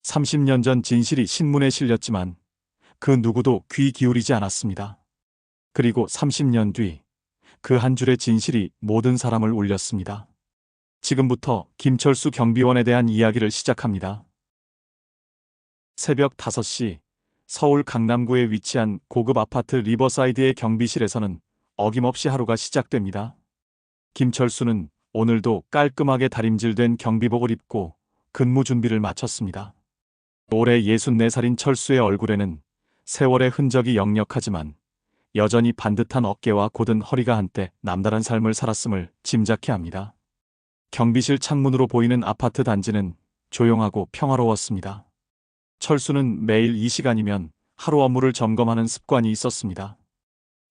30년 전 진실이 신문에 실렸지만 그 누구도 귀 기울이지 않았습니다. 그리고 30년 뒤 그 한 줄의 진실이 모든 사람을 울렸습니다. 지금부터 김철수 경비원에 대한 이야기를 시작합니다. 새벽 5시 서울 강남구에 위치한 고급 아파트 리버사이드의 경비실에서는 어김없이 하루가 시작됩니다. 김철수는 오늘도 깔끔하게 다림질된 경비복을 입고 근무 준비를 마쳤습니다. 올해 64살인 철수의 얼굴에는 세월의 흔적이 역력하지만 여전히 반듯한 어깨와 곧은 허리가 한때 남다른 삶을 살았음을 짐작케 합니다. 경비실 창문으로 보이는 아파트 단지는 조용하고 평화로웠습니다. 철수는 매일 이 시간이면 하루 업무를 점검하는 습관이 있었습니다.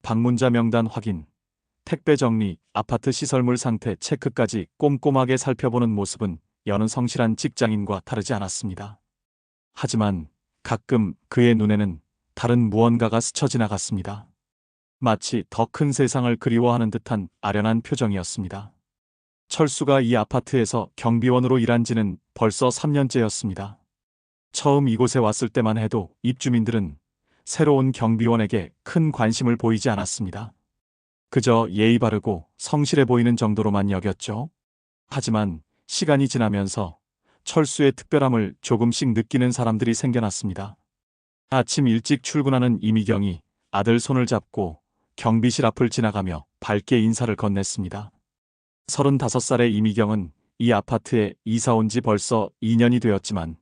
방문자 명단 확인, 택배 정리, 아파트 시설물 상태 체크까지 꼼꼼하게 살펴보는 모습은 여느 성실한 직장인과 다르지 않았습니다. 하지만 가끔 그의 눈에는 다른 무언가가 스쳐 지나갔습니다. 마치 더 큰 세상을 그리워하는 듯한 아련한 표정이었습니다. 철수가 이 아파트에서 경비원으로 일한 지는 벌써 3년째였습니다. 처음 이곳에 왔을 때만 해도 입주민들은 새로운 경비원에게 큰 관심을 보이지 않았습니다. 그저 예의 바르고 성실해 보이는 정도로만 여겼죠. 하지만 시간이 지나면서 철수의 특별함을 조금씩 느끼는 사람들이 생겨났습니다. 아침 일찍 출근하는 이미경이 아들 손을 잡고 경비실 앞을 지나가며 밝게 인사를 건넸습니다. 35살의 이미경은 이 아파트에 이사 온 지 벌써 2년이 되었지만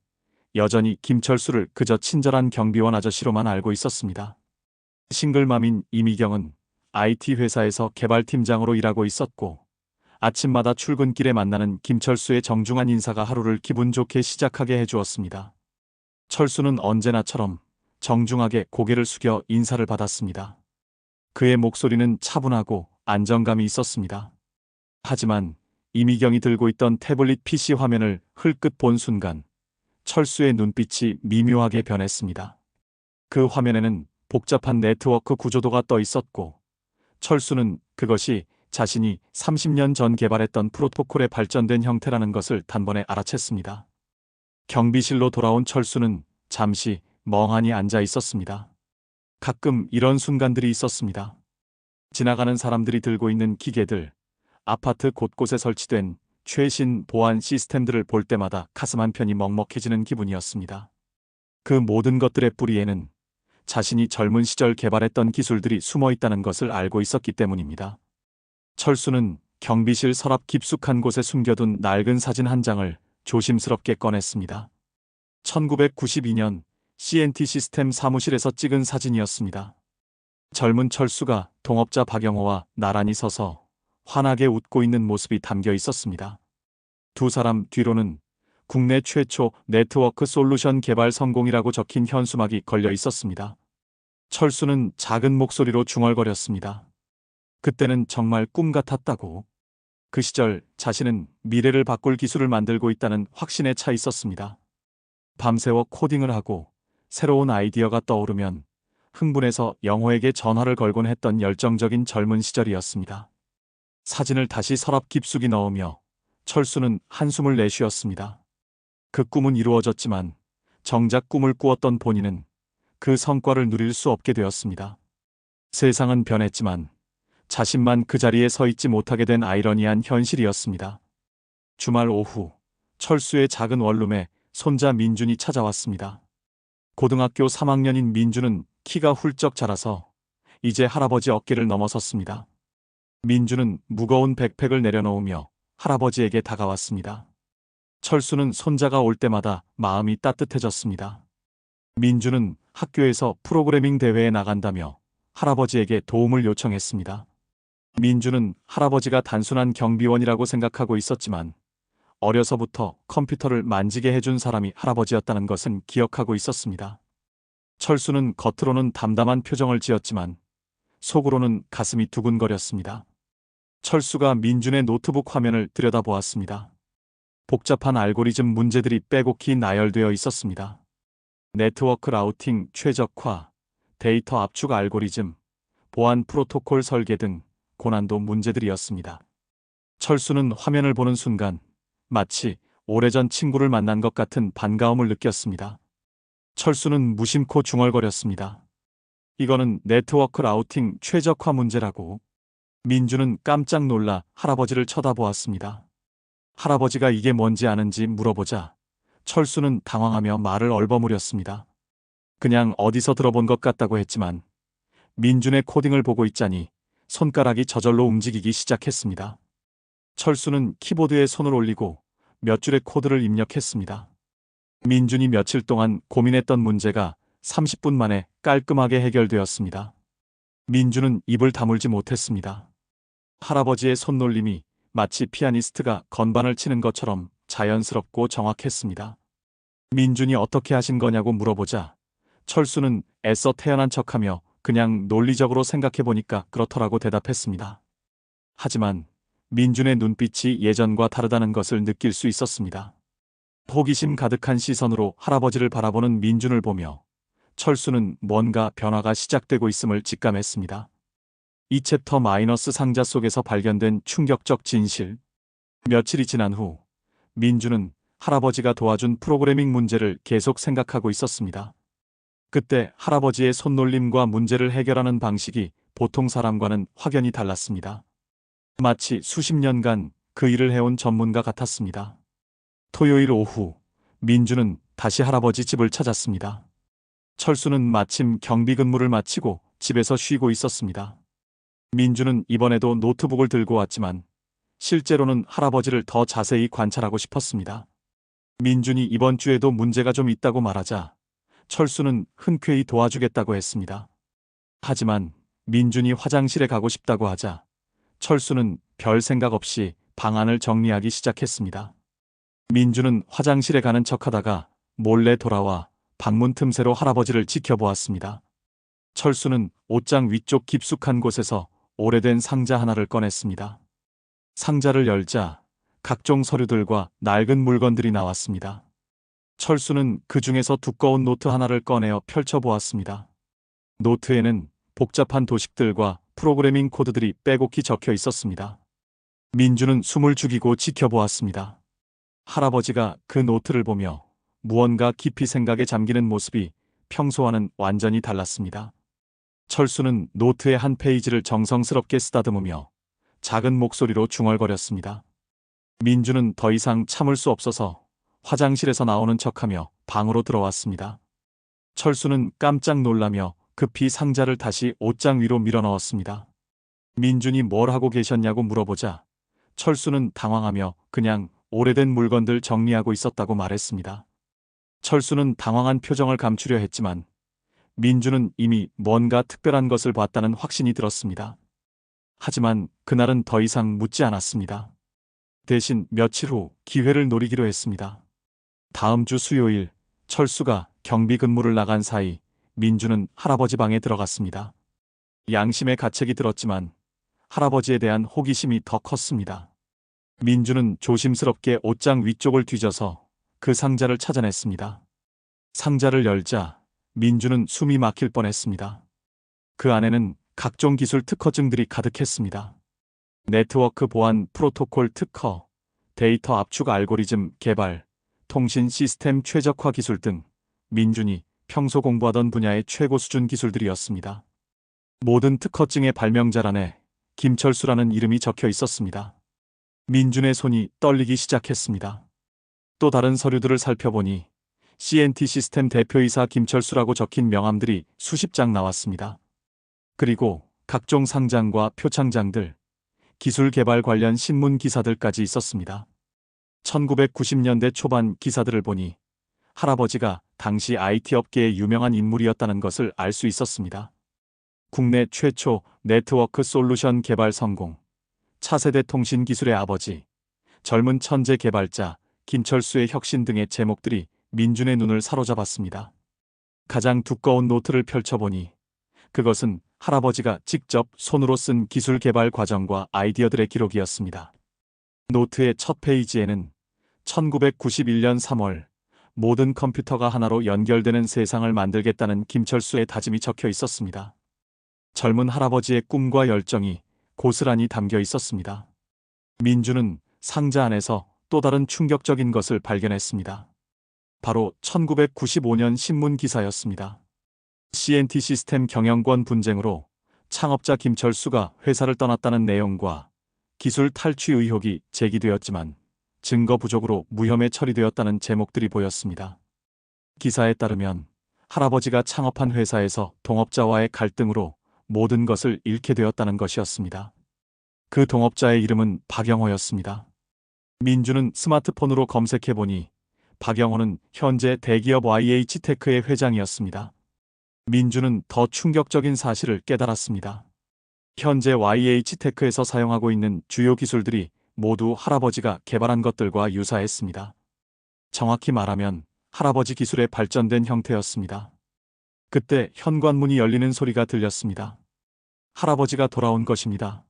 여전히 김철수를 그저 친절한 경비원 아저씨로만 알고 있었습니다. 싱글맘인 이미경은 IT 회사에서 개발팀장으로 일하고 있었고 아침마다 출근길에 만나는 김철수의 정중한 인사가 하루를 기분 좋게 시작하게 해주었습니다. 철수는 언제나처럼 정중하게 고개를 숙여 인사를 받았습니다. 그의 목소리는 차분하고 안정감이 있었습니다. 하지만 이미경이 들고 있던 태블릿 PC 화면을 흘끗 본 순간 철수의 눈빛이 미묘하게 변했습니다. 그 화면에는 복잡한 네트워크 구조도가 떠 있었고 철수는 그것이 자신이 30년 전 개발했던 프로토콜의 발전된 형태라는 것을 단번에 알아챘습니다. 경비실로 돌아온 철수는 잠시 멍하니 앉아 있었습니다. 가끔 이런 순간들이 있었습니다. 지나가는 사람들이 들고 있는 기계들, 아파트 곳곳에 설치된 최신 보안 시스템들을 볼 때마다 가슴 한편이 먹먹해지는 기분이었습니다. 그 모든 것들의 뿌리에는 자신이 젊은 시절 개발했던 기술들이 숨어 있다는 것을 알고 있었기 때문입니다. 철수는 경비실 서랍 깊숙한 곳에 숨겨둔 낡은 사진 한 장을 조심스럽게 꺼냈습니다. 1992년 CNT 시스템 사무실에서 찍은 사진이었습니다. 젊은 철수가 동업자 박영호와 나란히 서서 환하게 웃고 있는 모습이 담겨 있었습니다. 두 사람 뒤로는 국내 최초 네트워크 솔루션 개발 성공이라고 적힌 현수막이 걸려 있었습니다. 철수는 작은 목소리로 중얼거렸습니다. 그때는 정말 꿈 같았다고. 그 시절 자신은 미래를 바꿀 기술을 만들고 있다는 확신에 차 있었습니다. 밤새워 코딩을 하고 새로운 아이디어가 떠오르면 흥분해서 영호에게 전화를 걸곤 했던 열정적인 젊은 시절이었습니다. 사진을 다시 서랍 깊숙이 넣으며 철수는 한숨을 내쉬었습니다. 그 꿈은 이루어졌지만 정작 꿈을 꾸었던 본인은 그 성과를 누릴 수 없게 되었습니다. 세상은 변했지만 자신만 그 자리에 서 있지 못하게 된 아이러니한 현실이었습니다. 주말 오후 철수의 작은 원룸에 손자 민준이 찾아왔습니다. 고등학교 3학년인 민준은 키가 훌쩍 자라서 이제 할아버지 어깨를 넘어섰습니다. 민준은 무거운 백팩을 내려놓으며 할아버지에게 다가왔습니다. 철수는 손자가 올 때마다 마음이 따뜻해졌습니다. 민준은 학교에서 프로그래밍 대회에 나간다며 할아버지에게 도움을 요청했습니다. 민준은 할아버지가 단순한 경비원이라고 생각하고 있었지만 어려서부터 컴퓨터를 만지게 해준 사람이 할아버지였다는 것은 기억하고 있었습니다. 철수는 겉으로는 담담한 표정을 지었지만 속으로는 가슴이 두근거렸습니다. 철수가 민준의 노트북 화면을 들여다보았습니다. 복잡한 알고리즘 문제들이 빼곡히 나열되어 있었습니다. 네트워크 라우팅 최적화, 데이터 압축 알고리즘, 보안 프로토콜 설계 등 고난도 문제들이었습니다. 철수는 화면을 보는 순간 마치 오래전 친구를 만난 것 같은 반가움을 느꼈습니다. 철수는 무심코 중얼거렸습니다. 이거는 네트워크 라우팅 최적화 문제라고. 민주는 깜짝 놀라 할아버지를 쳐다보았습니다. 할아버지가 이게 뭔지 아는지 물어보자 철수는 당황하며 말을 얼버무렸습니다. 그냥 어디서 들어본 것 같다고 했지만 민준의 코딩을 보고 있자니 손가락이 저절로 움직이기 시작했습니다. 철수는 키보드에 손을 올리고 몇 줄의 코드를 입력했습니다. 민준이 며칠 동안 고민했던 문제가 30분 만에 깔끔하게 해결되었습니다. 민준은 입을 다물지 못했습니다. 할아버지의 손놀림이 마치 피아니스트가 건반을 치는 것처럼 자연스럽고 정확했습니다. 민준이 어떻게 하신 거냐고 물어보자 철수는 애써 태연한 척하며 그냥 논리적으로 생각해보니까 그렇더라고 대답했습니다. 하지만 민준의 눈빛이 예전과 다르다는 것을 느낄 수 있었습니다. 호기심 가득한 시선으로 할아버지를 바라보는 민준을 보며 철수는 뭔가 변화가 시작되고 있음을 직감했습니다. 이 챕터 마이너스 상자 속에서 발견된 충격적 진실. 며칠이 지난 후 민준은 할아버지가 도와준 프로그래밍 문제를 계속 생각하고 있었습니다. 그때 할아버지의 손놀림과 문제를 해결하는 방식이 보통 사람과는 확연히 달랐습니다. 마치 수십 년간 그 일을 해온 전문가 같았습니다. 토요일 오후 민준은 다시 할아버지 집을 찾았습니다. 철수는 마침 경비 근무를 마치고 집에서 쉬고 있었습니다. 민준은 이번에도 노트북을 들고 왔지만 실제로는 할아버지를 더 자세히 관찰하고 싶었습니다. 민준이 이번 주에도 문제가 좀 있다고 말하자 철수는 흔쾌히 도와주겠다고 했습니다. 하지만 민준이 화장실에 가고 싶다고 하자 철수는 별 생각 없이 방안을 정리하기 시작했습니다. 민준은 화장실에 가는 척하다가 몰래 돌아와 방문 틈새로 할아버지를 지켜보았습니다. 철수는 옷장 위쪽 깊숙한 곳에서 오래된 상자 하나를 꺼냈습니다. 상자를 열자 각종 서류들과 낡은 물건들이 나왔습니다. 철수는 그 중에서 두꺼운 노트 하나를 꺼내어 펼쳐보았습니다. 노트에는 복잡한 도식들과 프로그래밍 코드들이 빼곡히 적혀 있었습니다. 민준은 숨을 죽이고 지켜보았습니다. 할아버지가 그 노트를 보며 무언가 깊이 생각에 잠기는 모습이 평소와는 완전히 달랐습니다. 철수는 노트의 한 페이지를 정성스럽게 쓰다듬으며 작은 목소리로 중얼거렸습니다. 민준은 더 이상 참을 수 없어서 화장실에서 나오는 척하며 방으로 들어왔습니다. 철수는 깜짝 놀라며 급히 상자를 다시 옷장 위로 밀어넣었습니다. 민준이 뭘 하고 계셨냐고 물어보자 철수는 당황하며 그냥 오래된 물건들 정리하고 있었다고 말했습니다. 철수는 당황한 표정을 감추려 했지만 민준은 이미 뭔가 특별한 것을 봤다는 확신이 들었습니다. 하지만 그날은 더 이상 묻지 않았습니다. 대신 며칠 후 기회를 노리기로 했습니다. 다음 주 수요일 철수가 경비 근무를 나간 사이 민준은 할아버지 방에 들어갔습니다. 양심의 가책이 들었지만 할아버지에 대한 호기심이 더 컸습니다. 민준은 조심스럽게 옷장 위쪽을 뒤져서 그 상자를 찾아냈습니다. 상자를 열자 민준은 숨이 막힐 뻔했습니다. 그 안에는 각종 기술 특허증들이 가득했습니다. 네트워크 보안 프로토콜 특허, 데이터 압축 알고리즘 개발, 통신 시스템 최적화 기술 등 민준이 평소 공부하던 분야의 최고 수준 기술들이었습니다. 모든 특허증의 발명자란에 김철수라는 이름이 적혀 있었습니다. 민준의 손이 떨리기 시작했습니다. 또 다른 서류들을 살펴보니 CNT 시스템 대표이사 김철수라고 적힌 명함들이 수십 장 나왔습니다. 그리고 각종 상장과 표창장들, 기술 개발 관련 신문 기사들까지 있었습니다. 1990년대 초반 기사들을 보니 할아버지가 당시 IT 업계의 유명한 인물이었다는 것을 알 수 있었습니다. 국내 최초 네트워크 솔루션 개발 성공, 차세대 통신 기술의 아버지, 젊은 천재 개발자 김철수의 혁신 등의 제목들이 민준의 눈을 사로잡았습니다. 가장 두꺼운 노트를 펼쳐보니 그것은 할아버지가 직접 손으로 쓴 기술 개발 과정과 아이디어들의 기록이었습니다. 노트의 첫 페이지에는 1991년 3월 모든 컴퓨터가 하나로 연결되는 세상을 만들겠다는 김철수의 다짐이 적혀 있었습니다. 젊은 할아버지의 꿈과 열정이 고스란히 담겨 있었습니다. 민준은 상자 안에서 또 다른 충격적인 것을 발견했습니다. 바로 1995년 신문 기사였습니다. CNT 시스템 경영권 분쟁으로 창업자 김철수가 회사를 떠났다는 내용과 기술 탈취 의혹이 제기되었지만 증거 부족으로 무혐의 처리되었다는 제목들이 보였습니다. 기사에 따르면 할아버지가 창업한 회사에서 동업자와의 갈등으로 모든 것을 잃게 되었다는 것이었습니다. 그 동업자의 이름은 박영호였습니다. 민주는 스마트폰으로 검색해보니 박영호는 현재 대기업 YH테크의 회장이었습니다. 민주는 더 충격적인 사실을 깨달았습니다. 현재 YH테크에서 사용하고 있는 주요 기술들이 모두 할아버지가 개발한 것들과 유사했습니다. 정확히 말하면 할아버지 기술의 발전된 형태였습니다. 그때 현관문이 열리는 소리가 들렸습니다. 할아버지가 돌아온 것입니다.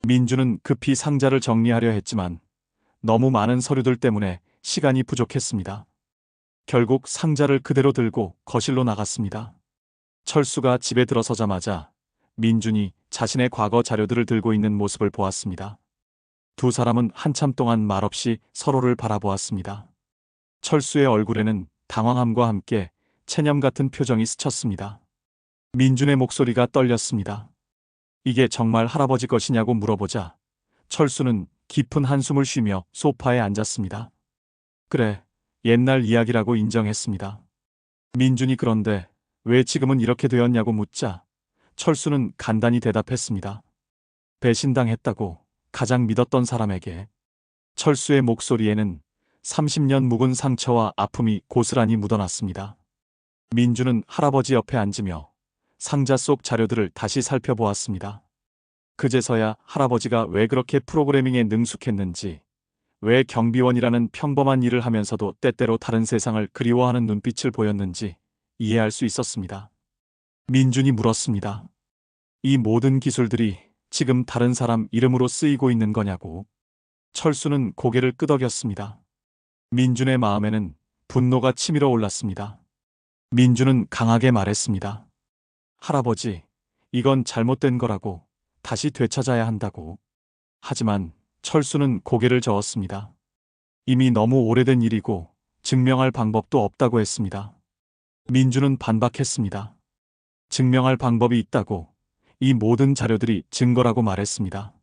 민주는 급히 상자를 정리하려 했지만 너무 많은 서류들 때문에 시간이 부족했습니다. 결국 상자를 그대로 들고 거실로 나갔습니다. 철수가 집에 들어서자마자 민준이 자신의 과거 자료들을 들고 있는 모습을 보았습니다. 두 사람은 한참 동안 말없이 서로를 바라보았습니다. 철수의 얼굴에는 당황함과 함께 체념 같은 표정이 스쳤습니다. 민준의 목소리가 떨렸습니다. 이게 정말 할아버지 것이냐고 물어보자 철수는 깊은 한숨을 쉬며 소파에 앉았습니다. 그래, 옛날 이야기라고 인정했습니다. 민준이 그런데 왜 지금은 이렇게 되었냐고 묻자 철수는 간단히 대답했습니다. 배신당했다고 가장 믿었던 사람에게. 철수의 목소리에는 30년 묵은 상처와 아픔이 고스란히 묻어났습니다. 민주는 할아버지 옆에 앉으며 상자 속 자료들을 다시 살펴보았습니다. 그제서야 할아버지가 왜 그렇게 프로그래밍에 능숙했는지, 왜 경비원이라는 평범한 일을 하면서도 때때로 다른 세상을 그리워하는 눈빛을 보였는지 이해할 수 있었습니다. 민준이 물었습니다. 이 모든 기술들이 지금 다른 사람 이름으로 쓰이고 있는 거냐고. 철수는 고개를 끄덕였습니다. 민준의 마음에는 분노가 치밀어 올랐습니다. 민준은 강하게 말했습니다. 할아버지, 이건 잘못된 거라고. 다시 되찾아야 한다고. 하지만 철수는 고개를 저었습니다. 이미 너무 오래된 일이고 증명할 방법도 없다고 했습니다. 민준은 반박했습니다. 증명할 방법이 있다고. 이 모든 자료들이 증거라고 말했습니다.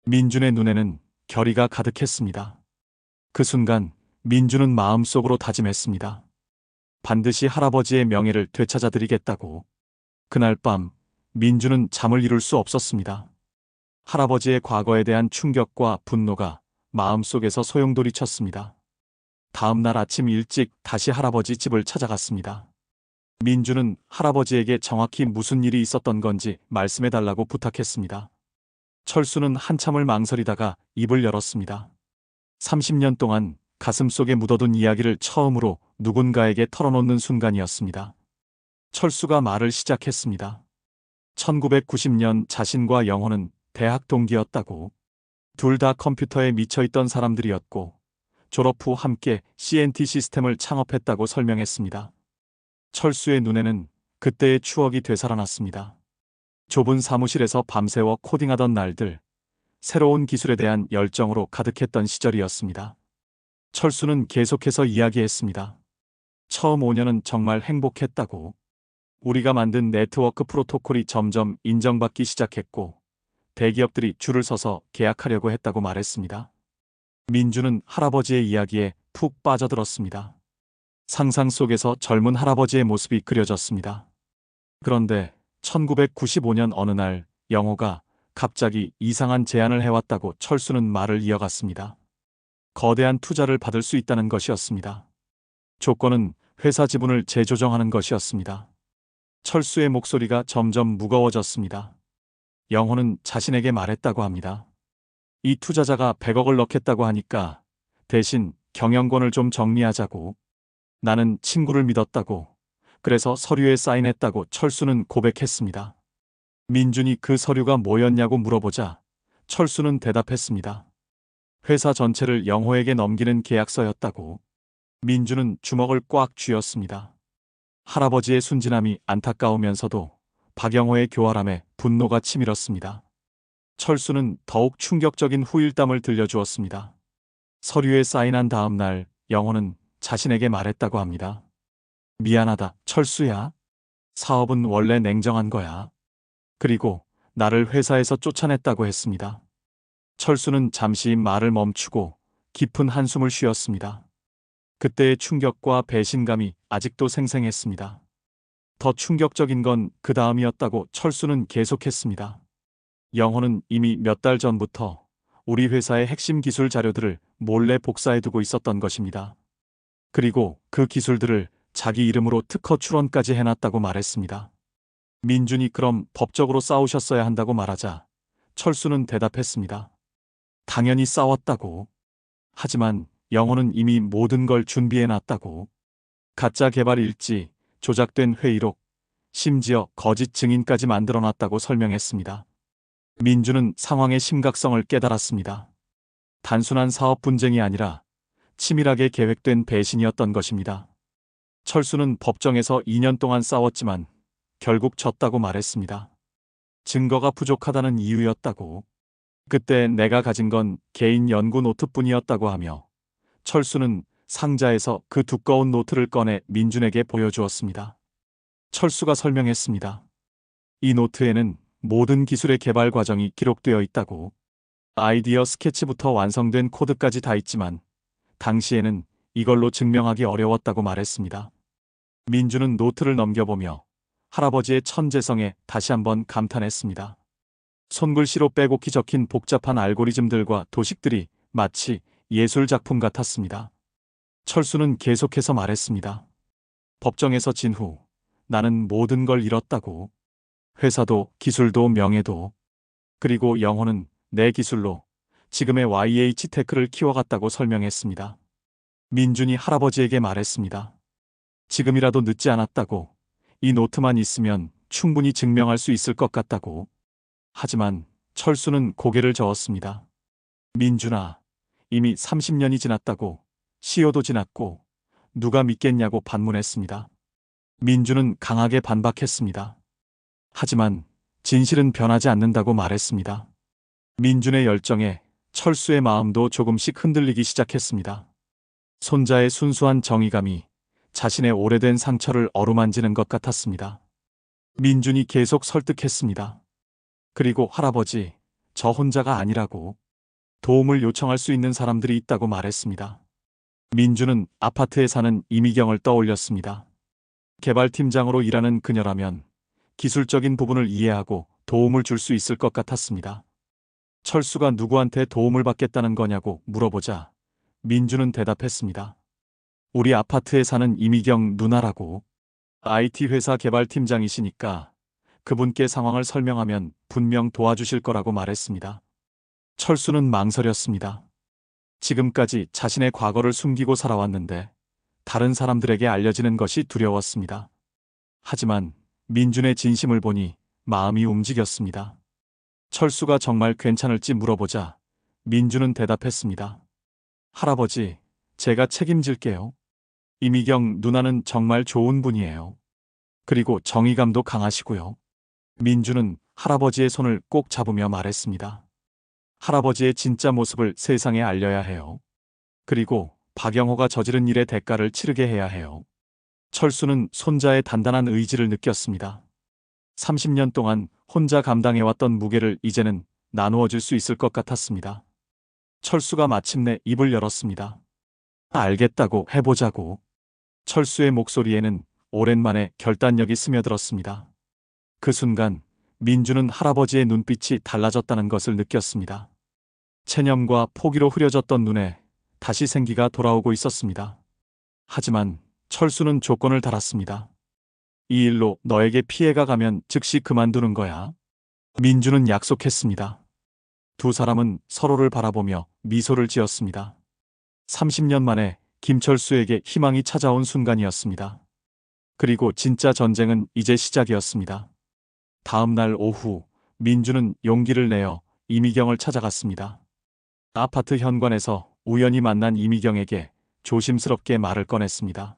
민준의 눈에는 결의가 가득했습니다. 그 순간 민준은 마음속으로 다짐했습니다. 반드시 할아버지의 명예를 되찾아드리겠다고. 그날 밤 민준은 잠을 이룰 수 없었습니다. 할아버지의 과거에 대한 충격과 분노가 마음속에서 소용돌이쳤습니다. 다음 날 아침 일찍 다시 할아버지 집을 찾아갔습니다. 민준은 할아버지에게 정확히 무슨 일이 있었던 건지 말씀해달라고 부탁했습니다. 철수는 한참을 망설이다가 입을 열었습니다. 30년 동안 가슴속에 묻어둔 이야기를 처음으로 누군가에게 털어놓는 순간이었습니다. 철수가 말을 시작했습니다. 1990년 자신과 영호는 대학 동기였다고. 둘 다 컴퓨터에 미쳐있던 사람들이었고 졸업 후 함께 CNT 시스템을 창업했다고 설명했습니다. 철수의 눈에는 그때의 추억이 되살아났습니다. 좁은 사무실에서 밤새워 코딩하던 날들, 새로운 기술에 대한 열정으로 가득했던 시절이었습니다. 철수는 계속해서 이야기했습니다. 처음 5년은 정말 행복했다고. 우리가 만든 네트워크 프로토콜이 점점 인정받기 시작했고 대기업들이 줄을 서서 계약하려고 했다고 말했습니다. 민주는 할아버지의 이야기에 푹 빠져들었습니다. 상상 속에서 젊은 할아버지의 모습이 그려졌습니다. 그런데 1995년 어느 날 영호가 갑자기 이상한 제안을 해왔다고 철수는 말을 이어갔습니다. 거대한 투자를 받을 수 있다는 것이었습니다. 조건은 회사 지분을 재조정하는 것이었습니다. 철수의 목소리가 점점 무거워졌습니다. 영호는 자신에게 말했다고 합니다. 이 투자자가 100억을 넣겠다고 하니까 대신 경영권을 좀 정리하자고. 나는 친구를 믿었다고. 그래서 서류에 사인했다고 철수는 고백했습니다. 민준이 그 서류가 뭐였냐고 물어보자 철수는 대답했습니다. 회사 전체를 영호에게 넘기는 계약서였다고. 민준은 주먹을 꽉 쥐었습니다. 할아버지의 순진함이 안타까우면서도 박영호의 교활함에 분노가 치밀었습니다. 철수는 더욱 충격적인 후일담을 들려주었습니다. 서류에 사인한 다음 날 영호는 자신에게 말했다고 합니다. 미안하다, 철수야. 사업은 원래 냉정한 거야. 그리고 나를 회사에서 쫓아냈다고 했습니다. 철수는 잠시 말을 멈추고 깊은 한숨을 쉬었습니다. 그때의 충격과 배신감이 아직도 생생했습니다. 더 충격적인 건 그 다음이었다고 철수는 계속했습니다. 영호는 이미 몇 달 전부터 우리 회사의 핵심 기술 자료들을 몰래 복사해두고 있었던 것입니다. 그리고 그 기술들을 자기 이름으로 특허 출원까지 해놨다고 말했습니다. 민준이 그럼 법적으로 싸우셨어야 한다고 말하자 철수는 대답했습니다. 당연히 싸웠다고. 하지만 영호는 이미 모든 걸 준비해놨다고. 가짜 개발 일지, 조작된 회의록, 심지어 거짓 증인까지 만들어놨다고 설명했습니다. 민주는 상황의 심각성을 깨달았습니다. 단순한 사업 분쟁이 아니라 치밀하게 계획된 배신이었던 것입니다. 철수는 법정에서 2년 동안 싸웠지만 결국 졌다고 말했습니다. 증거가 부족하다는 이유였다고. 그때 내가 가진 건 개인 연구 노트뿐이었다고 하며 철수는 상자에서 그 두꺼운 노트를 꺼내 민준에게 보여주었습니다. 철수가 설명했습니다. 이 노트에는 모든 기술의 개발 과정이 기록되어 있다고. 아이디어 스케치부터 완성된 코드까지 다 있지만 당시에는 이걸로 증명하기 어려웠다고 말했습니다. 민주는 노트를 넘겨보며 할아버지의 천재성에 다시 한번 감탄했습니다. 손글씨로 빼곡히 적힌 복잡한 알고리즘들과 도식들이 마치 예술 작품 같았습니다. 철수는 계속해서 말했습니다. 법정에서 진 후 나는 모든 걸 잃었다고. 회사도 기술도 명예도. 그리고 영호는 내 기술로 지금의 YH테크를 키워갔다고 설명했습니다. 민준이 할아버지에게 말했습니다. 지금이라도 늦지 않았다고. 이 노트만 있으면 충분히 증명할 수 있을 것 같다고. 하지만 철수는 고개를 저었습니다. 민준아, 이미 30년이 지났다고. 시효도 지났고 누가 믿겠냐고 반문했습니다. 민준은 강하게 반박했습니다. 하지만 진실은 변하지 않는다고 말했습니다. 민준의 열정에 철수의 마음도 조금씩 흔들리기 시작했습니다. 손자의 순수한 정의감이 자신의 오래된 상처를 어루만지는 것 같았습니다. 민준이 계속 설득했습니다. 그리고 할아버지, 저 혼자가 아니라고. 도움을 요청할 수 있는 사람들이 있다고 말했습니다. 민준은 아파트에 사는 이미경을 떠올렸습니다. 개발팀장으로 일하는 그녀라면 기술적인 부분을 이해하고 도움을 줄 수 있을 것 같았습니다. 철수가 누구한테 도움을 받겠다는 거냐고 물어보자 민준은 대답했습니다. 우리 아파트에 사는 이미경 누나라고. IT 회사 개발팀장이시니까 그분께 상황을 설명하면 분명 도와주실 거라고 말했습니다. 철수는 망설였습니다. 지금까지 자신의 과거를 숨기고 살아왔는데 다른 사람들에게 알려지는 것이 두려웠습니다. 하지만 민준의 진심을 보니 마음이 움직였습니다. 철수가 정말 괜찮을지 물어보자 민준은 대답했습니다. 할아버지, 제가 책임질게요. 이미경 누나는 정말 좋은 분이에요. 그리고 정의감도 강하시고요. 민준은 할아버지의 손을 꼭 잡으며 말했습니다. 할아버지의 진짜 모습을 세상에 알려야 해요. 그리고 박영호가 저지른 일의 대가를 치르게 해야 해요. 철수는 손자의 단단한 의지를 느꼈습니다. 30년 동안 혼자 감당해왔던 무게를 이제는 나누어 줄 수 있을 것 같았습니다. 철수가 마침내 입을 열었습니다. 알겠다고, 해보자고. 철수의 목소리에는 오랜만에 결단력이 스며들었습니다. 그 순간 민주는 할아버지의 눈빛이 달라졌다는 것을 느꼈습니다. 체념과 포기로 흐려졌던 눈에 다시 생기가 돌아오고 있었습니다. 하지만 철수는 조건을 달았습니다. 이 일로 너에게 피해가 가면 즉시 그만두는 거야. 민주는 약속했습니다. 두 사람은 서로를 바라보며 미소를 지었습니다. 30년 만에 김철수에게 희망이 찾아온 순간이었습니다. 그리고 진짜 전쟁은 이제 시작이었습니다. 다음 날 오후 민주는 용기를 내어 이미경을 찾아갔습니다. 아파트 현관에서 우연히 만난 이미경에게 조심스럽게 말을 꺼냈습니다.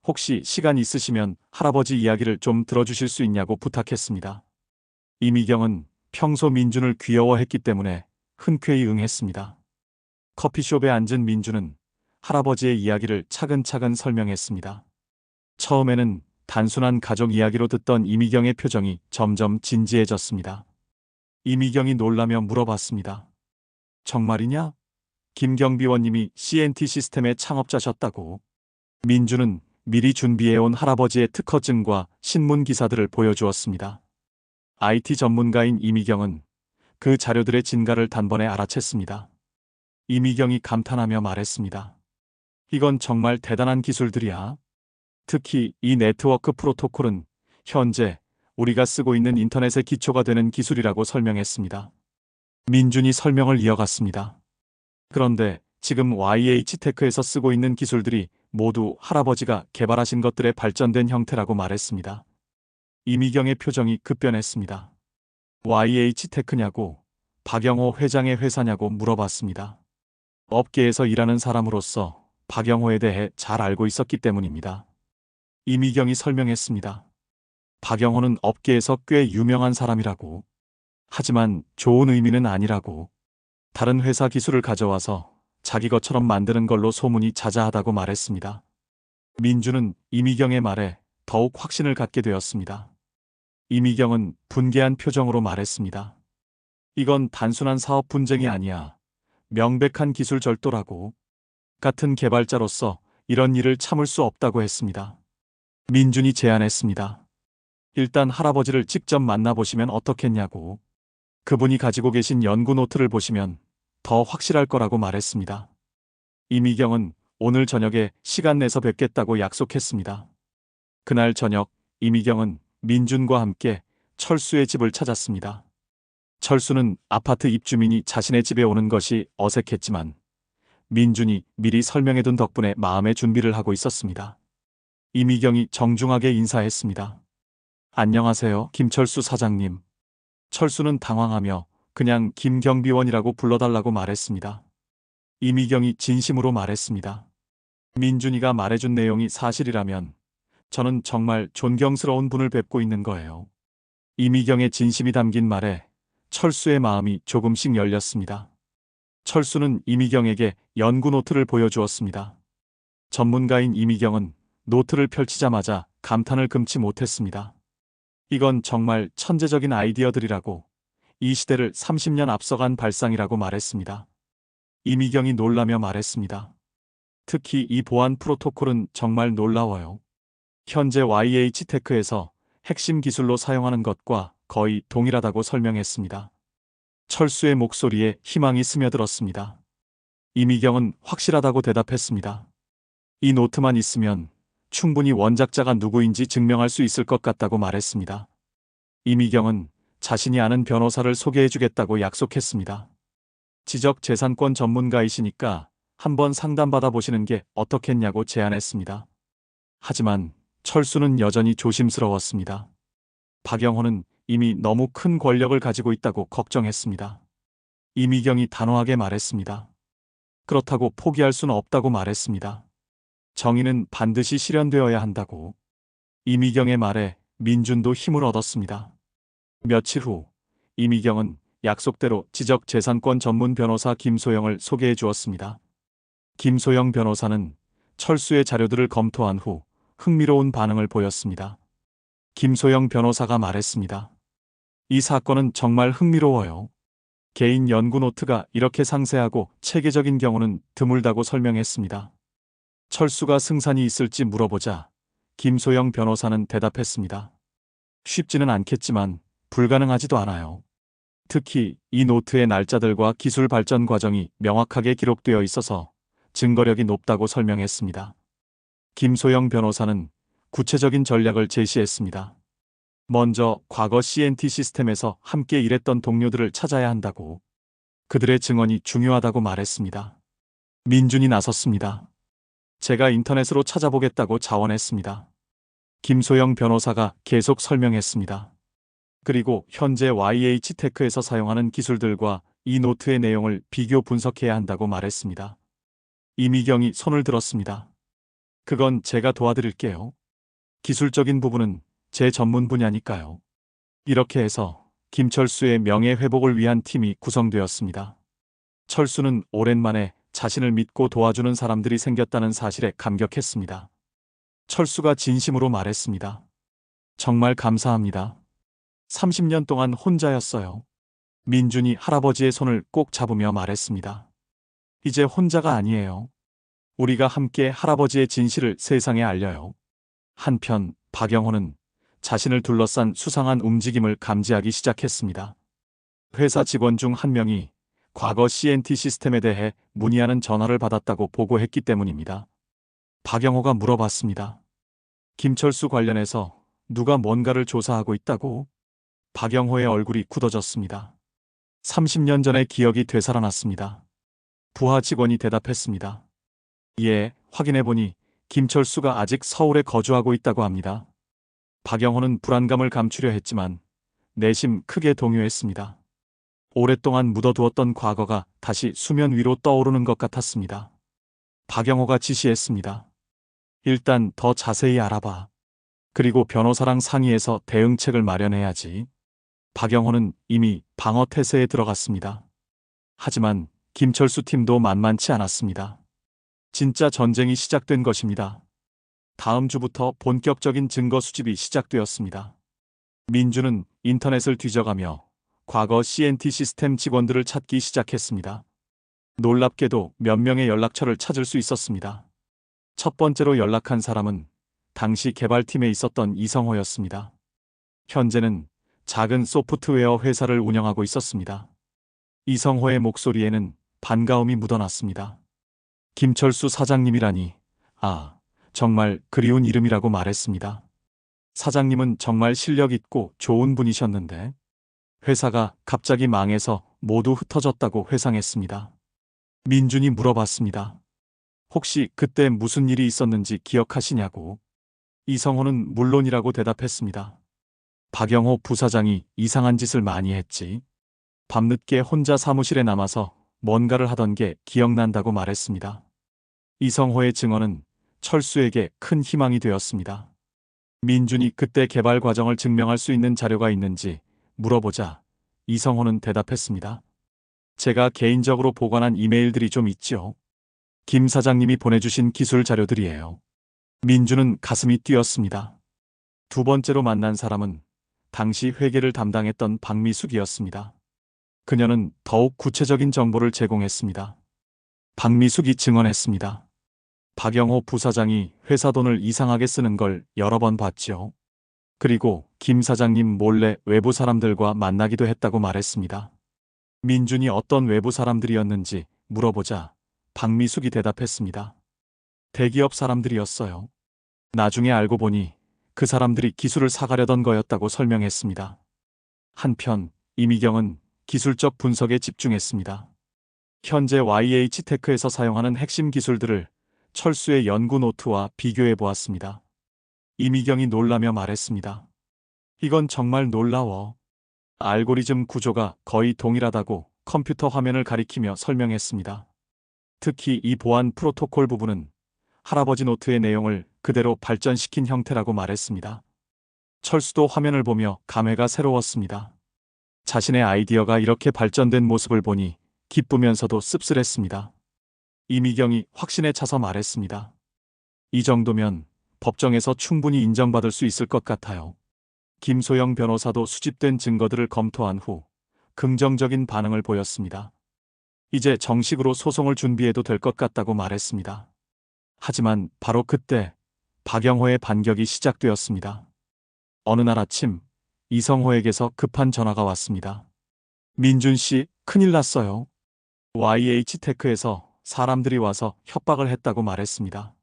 혹시 시간 있으시면 할아버지 이야기를 좀 들어주실 수 있냐고 부탁했습니다. 이미경은 평소 민준을 귀여워했기 때문에 흔쾌히 응했습니다. 커피숍에 앉은 민주는 할아버지의 이야기를 차근차근 설명했습니다. 처음에는 단순한 가족 이야기로 듣던 이미경의 표정이 점점 진지해졌습니다. 이미경이 놀라며 물어봤습니다. 정말이냐? 김경비원님이 CNT 시스템의 창업자셨다고. 민주는 미리 준비해온 할아버지의 특허증과 신문 기사들을 보여주었습니다. IT 전문가인 이미경은 그 자료들의 진가를 단번에 알아챘습니다. 이미경이 감탄하며 말했습니다. 이건 정말 대단한 기술들이야. 특히 이 네트워크 프로토콜은 현재 우리가 쓰고 있는 인터넷의 기초가 되는 기술이라고 설명했습니다. 민준이 설명을 이어갔습니다. 그런데 지금 YH테크에서 쓰고 있는 기술들이 모두 할아버지가 개발하신 것들의 발전된 형태라고 말했습니다. 이미경의 표정이 급변했습니다. YH테크냐고, 박영호 회장의 회사냐고 물어봤습니다. 업계에서 일하는 사람으로서 박영호에 대해 잘 알고 있었기 때문입니다. 이미경이 설명했습니다. 박영호는 업계에서 꽤 유명한 사람이라고. 하지만 좋은 의미는 아니라고. 다른 회사 기술을 가져와서 자기 것처럼 만드는 걸로 소문이 자자하다고 말했습니다. 민주는 이미경의 말에 더욱 확신을 갖게 되었습니다. 이미경은 분개한 표정으로 말했습니다. 이건 단순한 사업 분쟁이 아니야. 명백한 기술 절도라고. 같은 개발자로서 이런 일을 참을 수 없다고 했습니다. 민준이 제안했습니다. 일단 할아버지를 직접 만나보시면 어떻겠냐고. 그분이 가지고 계신 연구 노트를 보시면 더 확실할 거라고 말했습니다. 이미경은 오늘 저녁에 시간 내서 뵙겠다고 약속했습니다. 그날 저녁 이미경은 민준과 함께 철수의 집을 찾았습니다. 철수는 아파트 입주민이 자신의 집에 오는 것이 어색했지만 민준이 미리 설명해둔 덕분에 마음의 준비를 하고 있었습니다. 이미경이 정중하게 인사했습니다. 안녕하세요, 김철수 사장님. 철수는 당황하며 그냥 김경비원이라고 불러달라고 말했습니다. 이미경이 진심으로 말했습니다. 민준이가 말해준 내용이 사실이라면 저는 정말 존경스러운 분을 뵙고 있는 거예요. 이미경의 진심이 담긴 말에 철수의 마음이 조금씩 열렸습니다. 철수는 이미경에게 연구 노트를 보여주었습니다. 전문가인 이미경은 노트를 펼치자마자 감탄을 금치 못했습니다. 이건 정말 천재적인 아이디어들이라고, 이 시대를 30년 앞서간 발상이라고 말했습니다. 이미경이 놀라며 말했습니다. 특히 이 보안 프로토콜은 정말 놀라워요. 현재 YH테크에서 핵심 기술로 사용하는 것과 거의 동일하다고 설명했습니다. 철수의 목소리에 희망이 스며들었습니다. 이미경은 확실하다고 대답했습니다. 이 노트만 있으면 충분히 원작자가 누구인지 증명할 수 있을 것 같다고 말했습니다. 이미경은 자신이 아는 변호사를 소개해주겠다고 약속했습니다. 지적재산권 전문가이시니까 한번 상담받아 보시는 게 어떻겠냐고 제안했습니다. 하지만 철수는 여전히 조심스러웠습니다. 박영호는 이미 너무 큰 권력을 가지고 있다고 걱정했습니다. 이미경이 단호하게 말했습니다. 그렇다고 포기할 수는 없다고 말했습니다. 정의는 반드시 실현되어야 한다고. 이미경의 말에 민준도 힘을 얻었습니다. 며칠 후 이미경은 약속대로 지적재산권 전문 변호사 김소영을 소개해 주었습니다. 김소영 변호사는 철수의 자료들을 검토한 후 흥미로운 반응을 보였습니다. 김소영 변호사가 말했습니다. 이 사건은 정말 흥미로워요. 개인 연구 노트가 이렇게 상세하고 체계적인 경우는 드물다고 설명했습니다. 철수가 승산이 있을지 물어보자 김소영 변호사는 대답했습니다. 쉽지는 않겠지만 불가능하지도 않아요. 특히 이 노트의 날짜들과 기술 발전 과정이 명확하게 기록되어 있어서 증거력이 높다고 설명했습니다. 김소영 변호사는 구체적인 전략을 제시했습니다. 먼저 과거 CNT 시스템에서 함께 일했던 동료들을 찾아야 한다고. 그들의 증언이 중요하다고 말했습니다. 민준이 나섰습니다. 제가 인터넷으로 찾아보겠다고 자원했습니다. 김소영 변호사가 계속 설명했습니다. 그리고 현재 YH테크에서 사용하는 기술들과 이 노트의 내용을 비교 분석해야 한다고 말했습니다. 이미경이 손을 들었습니다. 그건 제가 도와드릴게요. 기술적인 부분은 제 전문 분야니까요. 이렇게 해서 김철수의 명예 회복을 위한 팀이 구성되었습니다. 철수는 오랜만에 자신을 믿고 도와주는 사람들이 생겼다는 사실에 감격했습니다. 철수가 진심으로 말했습니다. 정말 감사합니다. 30년 동안 혼자였어요. 민준이 할아버지의 손을 꼭 잡으며 말했습니다. 이제 혼자가 아니에요. 우리가 함께 할아버지의 진실을 세상에 알려요. 한편 박영호는 자신을 둘러싼 수상한 움직임을 감지하기 시작했습니다. 회사 직원 중 한 명이 과거 CNT 시스템에 대해 문의하는 전화를 받았다고 보고했기 때문입니다. 박영호가 물어봤습니다. 김철수 관련해서 누가 뭔가를 조사하고 있다고? 박영호의 얼굴이 굳어졌습니다. 30년 전의 기억이 되살아났습니다. 부하 직원이 대답했습니다. 예, 확인해보니 김철수가 아직 서울에 거주하고 있다고 합니다. 박영호는 불안감을 감추려 했지만 내심 크게 동요했습니다. 오랫동안 묻어두었던 과거가 다시 수면 위로 떠오르는 것 같았습니다. 박영호가 지시했습니다. 일단 더 자세히 알아봐. 그리고 변호사랑 상의해서 대응책을 마련해야지. 박영호는 이미 방어 태세에 들어갔습니다. 하지만 김철수 팀도 만만치 않았습니다. 진짜 전쟁이 시작된 것입니다. 다음 주부터 본격적인 증거 수집이 시작되었습니다. 민주는 인터넷을 뒤져가며 과거 CNT 시스템 직원들을 찾기 시작했습니다. 놀랍게도 몇 명의 연락처를 찾을 수 있었습니다. 첫 번째로 연락한 사람은 당시 개발팀에 있었던 이성호였습니다. 현재는 작은 소프트웨어 회사를 운영하고 있었습니다. 이성호의 목소리에는 반가움이 묻어났습니다. 김철수 사장님이라니, 정말 그리운 이름이라고 말했습니다. 사장님은 정말 실력 있고 좋은 분이셨는데 회사가 갑자기 망해서 모두 흩어졌다고 회상했습니다. 민준이 물어봤습니다. 혹시 그때 무슨 일이 있었는지 기억하시냐고. 이성호는 물론이라고 대답했습니다. 박영호 부사장이 이상한 짓을 많이 했지. 밤늦게 혼자 사무실에 남아서 뭔가를 하던 게 기억난다고 말했습니다. 이성호의 증언은 철수에게 큰 희망이 되었습니다. 민준이 그때 개발 과정을 증명할 수 있는 자료가 있는지 물어보자 이성호는 대답했습니다. 제가 개인적으로 보관한 이메일들이 좀 있죠. 김 사장님이 보내주신 기술 자료들이에요. 민준은 가슴이 뛰었습니다. 두 번째로 만난 사람은 당시 회계를 담당했던 박미숙이었습니다. 그녀는 더욱 구체적인 정보를 제공했습니다. 박미숙이 증언했습니다. 박영호 부사장이 회사 돈을 이상하게 쓰는 걸 여러 번 봤죠. 그리고 김 사장님 몰래 외부 사람들과 만나기도 했다고 말했습니다. 민준이 어떤 외부 사람들이었는지 물어보자 박미숙이 대답했습니다. 대기업 사람들이었어요. 나중에 알고 보니 그 사람들이 기술을 사가려던 거였다고 설명했습니다. 한편 이미경은 기술적 분석에 집중했습니다. 현재 YH테크에서 사용하는 핵심 기술들을 철수의 연구 노트와 비교해 보았습니다. 이미경이 놀라며 말했습니다. 이건 정말 놀라워. 알고리즘 구조가 거의 동일하다고 컴퓨터 화면을 가리키며 설명했습니다. 특히 이 보안 프로토콜 부분은 할아버지 노트의 내용을 그대로 발전시킨 형태라고 말했습니다. 철수도 화면을 보며 감회가 새로웠습니다. 자신의 아이디어가 이렇게 발전된 모습을 보니 기쁘면서도 씁쓸했습니다. 이미경이 확신에 차서 말했습니다. 이 정도면 법정에서 충분히 인정받을 수 있을 것 같아요. 김소영 변호사도 수집된 증거들을 검토한 후 긍정적인 반응을 보였습니다. 이제 정식으로 소송을 준비해도 될 것 같다고 말했습니다. 하지만 바로 그때 박영호의 반격이 시작되었습니다. 어느 날 아침 이성호에게서 급한 전화가 왔습니다. 민준 씨, 큰일 났어요. YH테크에서 사람들이 와서 협박을 했다고 말했습니다.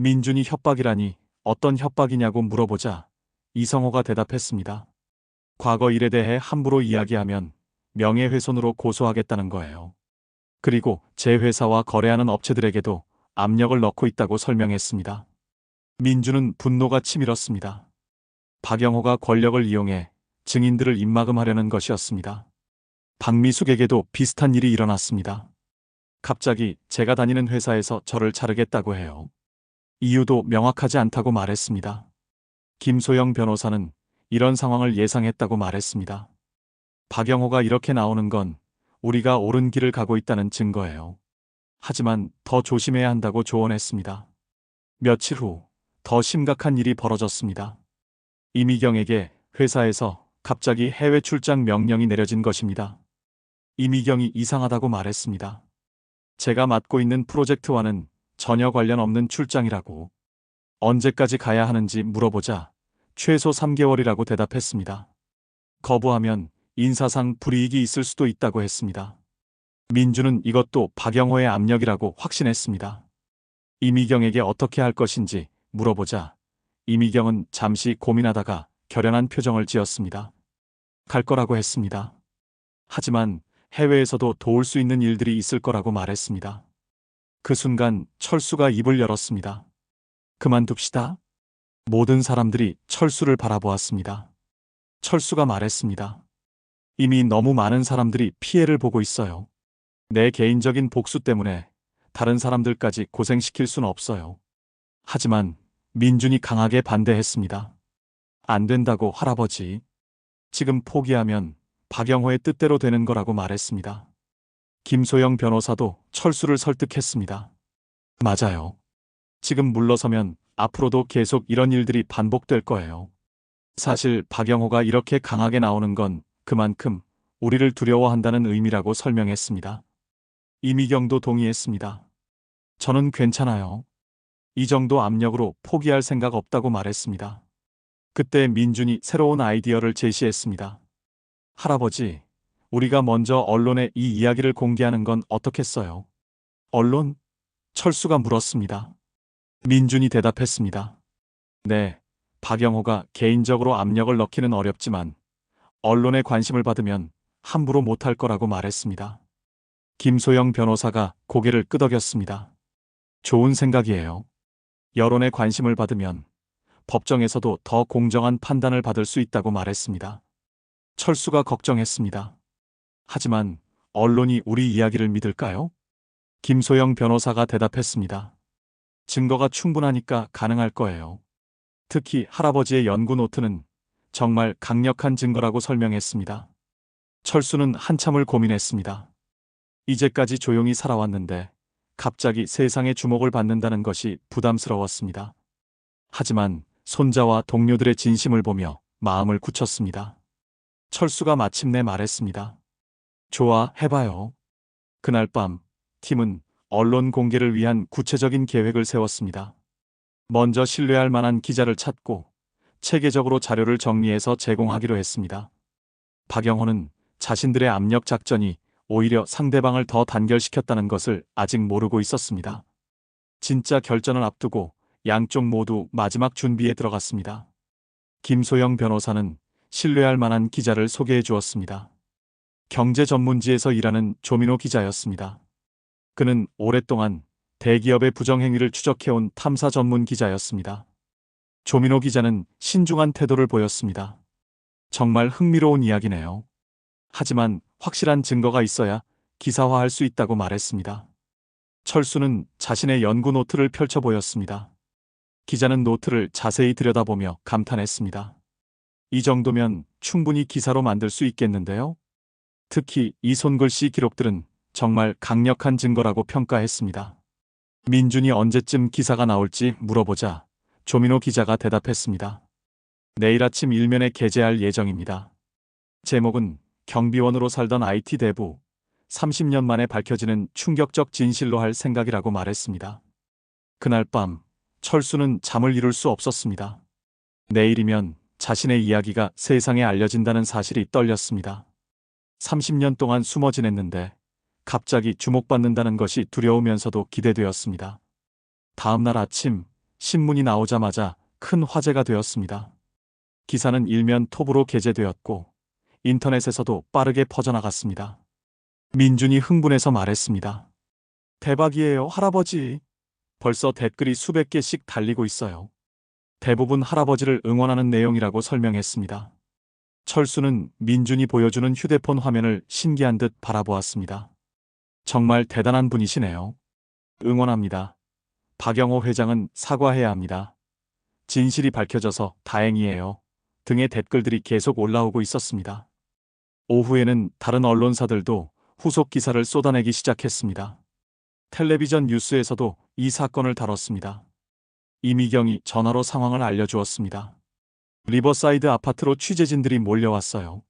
민준이 협박이라니 어떤 협박이냐고 물어보자 이성호가 대답했습니다. 과거 일에 대해 함부로 이야기하면 명예훼손으로 고소하겠다는 거예요. 그리고 제 회사와 거래하는 업체들에게도 압력을 넣고 있다고 설명했습니다. 민준은 분노가 치밀었습니다. 박영호가 권력을 이용해 증인들을 입막음하려는 것이었습니다. 박미숙에게도 비슷한 일이 일어났습니다. 갑자기 제가 다니는 회사에서 저를 자르겠다고 해요. 이유도 명확하지 않다고 말했습니다. 김소영 변호사는 이런 상황을 예상했다고 말했습니다. 박영호가 이렇게 나오는 건 우리가 옳은 길을 가고 있다는 증거예요. 하지만 더 조심해야 한다고 조언했습니다. 며칠 후 더 심각한 일이 벌어졌습니다. 이미경에게 회사에서 갑자기 해외 출장 명령이 내려진 것입니다. 이미경이 이상하다고 말했습니다. 제가 맡고 있는 프로젝트와는 전혀 관련 없는 출장이라고. 언제까지 가야 하는지 물어보자 최소 3개월이라고 대답했습니다. 거부하면 인사상 불이익이 있을 수도 있다고 했습니다. 민주는 이것도 박영호의 압력이라고 확신했습니다. 이미경에게 어떻게 할 것인지 물어보자 이미경은 잠시 고민하다가 결연한 표정을 지었습니다. 갈 거라고 했습니다. 하지만 해외에서도 도울 수 있는 일들이 있을 거라고 말했습니다. 그 순간 철수가 입을 열었습니다. 그만둡시다. 모든 사람들이 철수를 바라보았습니다. 철수가 말했습니다. 이미 너무 많은 사람들이 피해를 보고 있어요. 내 개인적인 복수 때문에 다른 사람들까지 고생시킬 수는 없어요. 하지만 민준이 강하게 반대했습니다. 안 된다고 할아버지. 지금 포기하면 박영호의 뜻대로 되는 거라고 말했습니다. 김소영 변호사도 철수를 설득했습니다. 맞아요. 지금 물러서면 앞으로도 계속 이런 일들이 반복될 거예요. 사실 박영호가 이렇게 강하게 나오는 건 그만큼 우리를 두려워한다는 의미라고 설명했습니다. 이미경도 동의했습니다. 저는 괜찮아요. 이 정도 압력으로 포기할 생각 없다고 말했습니다. 그때 민준이 새로운 아이디어를 제시했습니다. 할아버지, 우리가 먼저 언론에 이 이야기를 공개하는 건 어떻겠어요? 언론? 철수가 물었습니다. 민준이 대답했습니다. 네, 박영호가 개인적으로 압력을 넣기는 어렵지만 언론의 관심을 받으면 함부로 못할 거라고 말했습니다. 김소영 변호사가 고개를 끄덕였습니다. 좋은 생각이에요. 여론의 관심을 받으면 법정에서도 더 공정한 판단을 받을 수 있다고 말했습니다. 철수가 걱정했습니다. 하지만 언론이 우리 이야기를 믿을까요? 김소영 변호사가 대답했습니다. 증거가 충분하니까 가능할 거예요. 특히 할아버지의 연구 노트는 정말 강력한 증거라고 설명했습니다. 철수는 한참을 고민했습니다. 이제까지 조용히 살아왔는데 갑자기 세상의 주목을 받는다는 것이 부담스러웠습니다. 하지만 손자와 동료들의 진심을 보며 마음을 굳혔습니다. 철수가 마침내 말했습니다. 좋아, 해봐요. 그날 밤 팀은 언론 공개를 위한 구체적인 계획을 세웠습니다. 먼저 신뢰할 만한 기자를 찾고 체계적으로 자료를 정리해서 제공하기로 했습니다. 박영호는 자신들의 압력 작전이 오히려 상대방을 더 단결시켰다는 것을 아직 모르고 있었습니다. 진짜 결전을 앞두고 양쪽 모두 마지막 준비에 들어갔습니다. 김소영 변호사는 신뢰할 만한 기자를 소개해 주었습니다. 경제 전문지에서 일하는 조민호 기자였습니다. 그는 오랫동안 대기업의 부정행위를 추적해온 탐사 전문 기자였습니다. 조민호 기자는 신중한 태도를 보였습니다. 정말 흥미로운 이야기네요. 하지만 확실한 증거가 있어야 기사화할 수 있다고 말했습니다. 철수는 자신의 연구 노트를 펼쳐 보였습니다. 기자는 노트를 자세히 들여다보며 감탄했습니다. 이 정도면 충분히 기사로 만들 수 있겠는데요? 특히 이 손글씨 기록들은 정말 강력한 증거라고 평가했습니다. 민준이 언제쯤 기사가 나올지 물어보자 조민호 기자가 대답했습니다. 내일 아침 일면에 게재할 예정입니다. 제목은 경비원으로 살던 IT 대부, 30년 만에 밝혀지는 충격적 진실로 할 생각이라고 말했습니다. 그날 밤 철수는 잠을 이룰 수 없었습니다. 내일이면 자신의 이야기가 세상에 알려진다는 사실이 떨렸습니다. 30년 동안 숨어 지냈는데 갑자기 주목받는다는 것이 두려우면서도 기대되었습니다. 다음 날 아침 신문이 나오자마자 큰 화제가 되었습니다. 기사는 일면 톱으로 게재되었고 인터넷에서도 빠르게 퍼져나갔습니다. 민준이 흥분해서 말했습니다. 대박이에요, 할아버지. 벌써 댓글이 수백 개씩 달리고 있어요. 대부분 할아버지를 응원하는 내용이라고 설명했습니다. 철수는 민준이 보여주는 휴대폰 화면을 신기한 듯 바라보았습니다. 정말 대단한 분이시네요. 응원합니다. 박영호 회장은 사과해야 합니다. 진실이 밝혀져서 다행이에요. 등의 댓글들이 계속 올라오고 있었습니다. 오후에는 다른 언론사들도 후속 기사를 쏟아내기 시작했습니다. 텔레비전 뉴스에서도 이 사건을 다뤘습니다. 이미경이 전화로 상황을 알려주었습니다. 리버사이드 아파트로 취재진들이 몰려왔어요.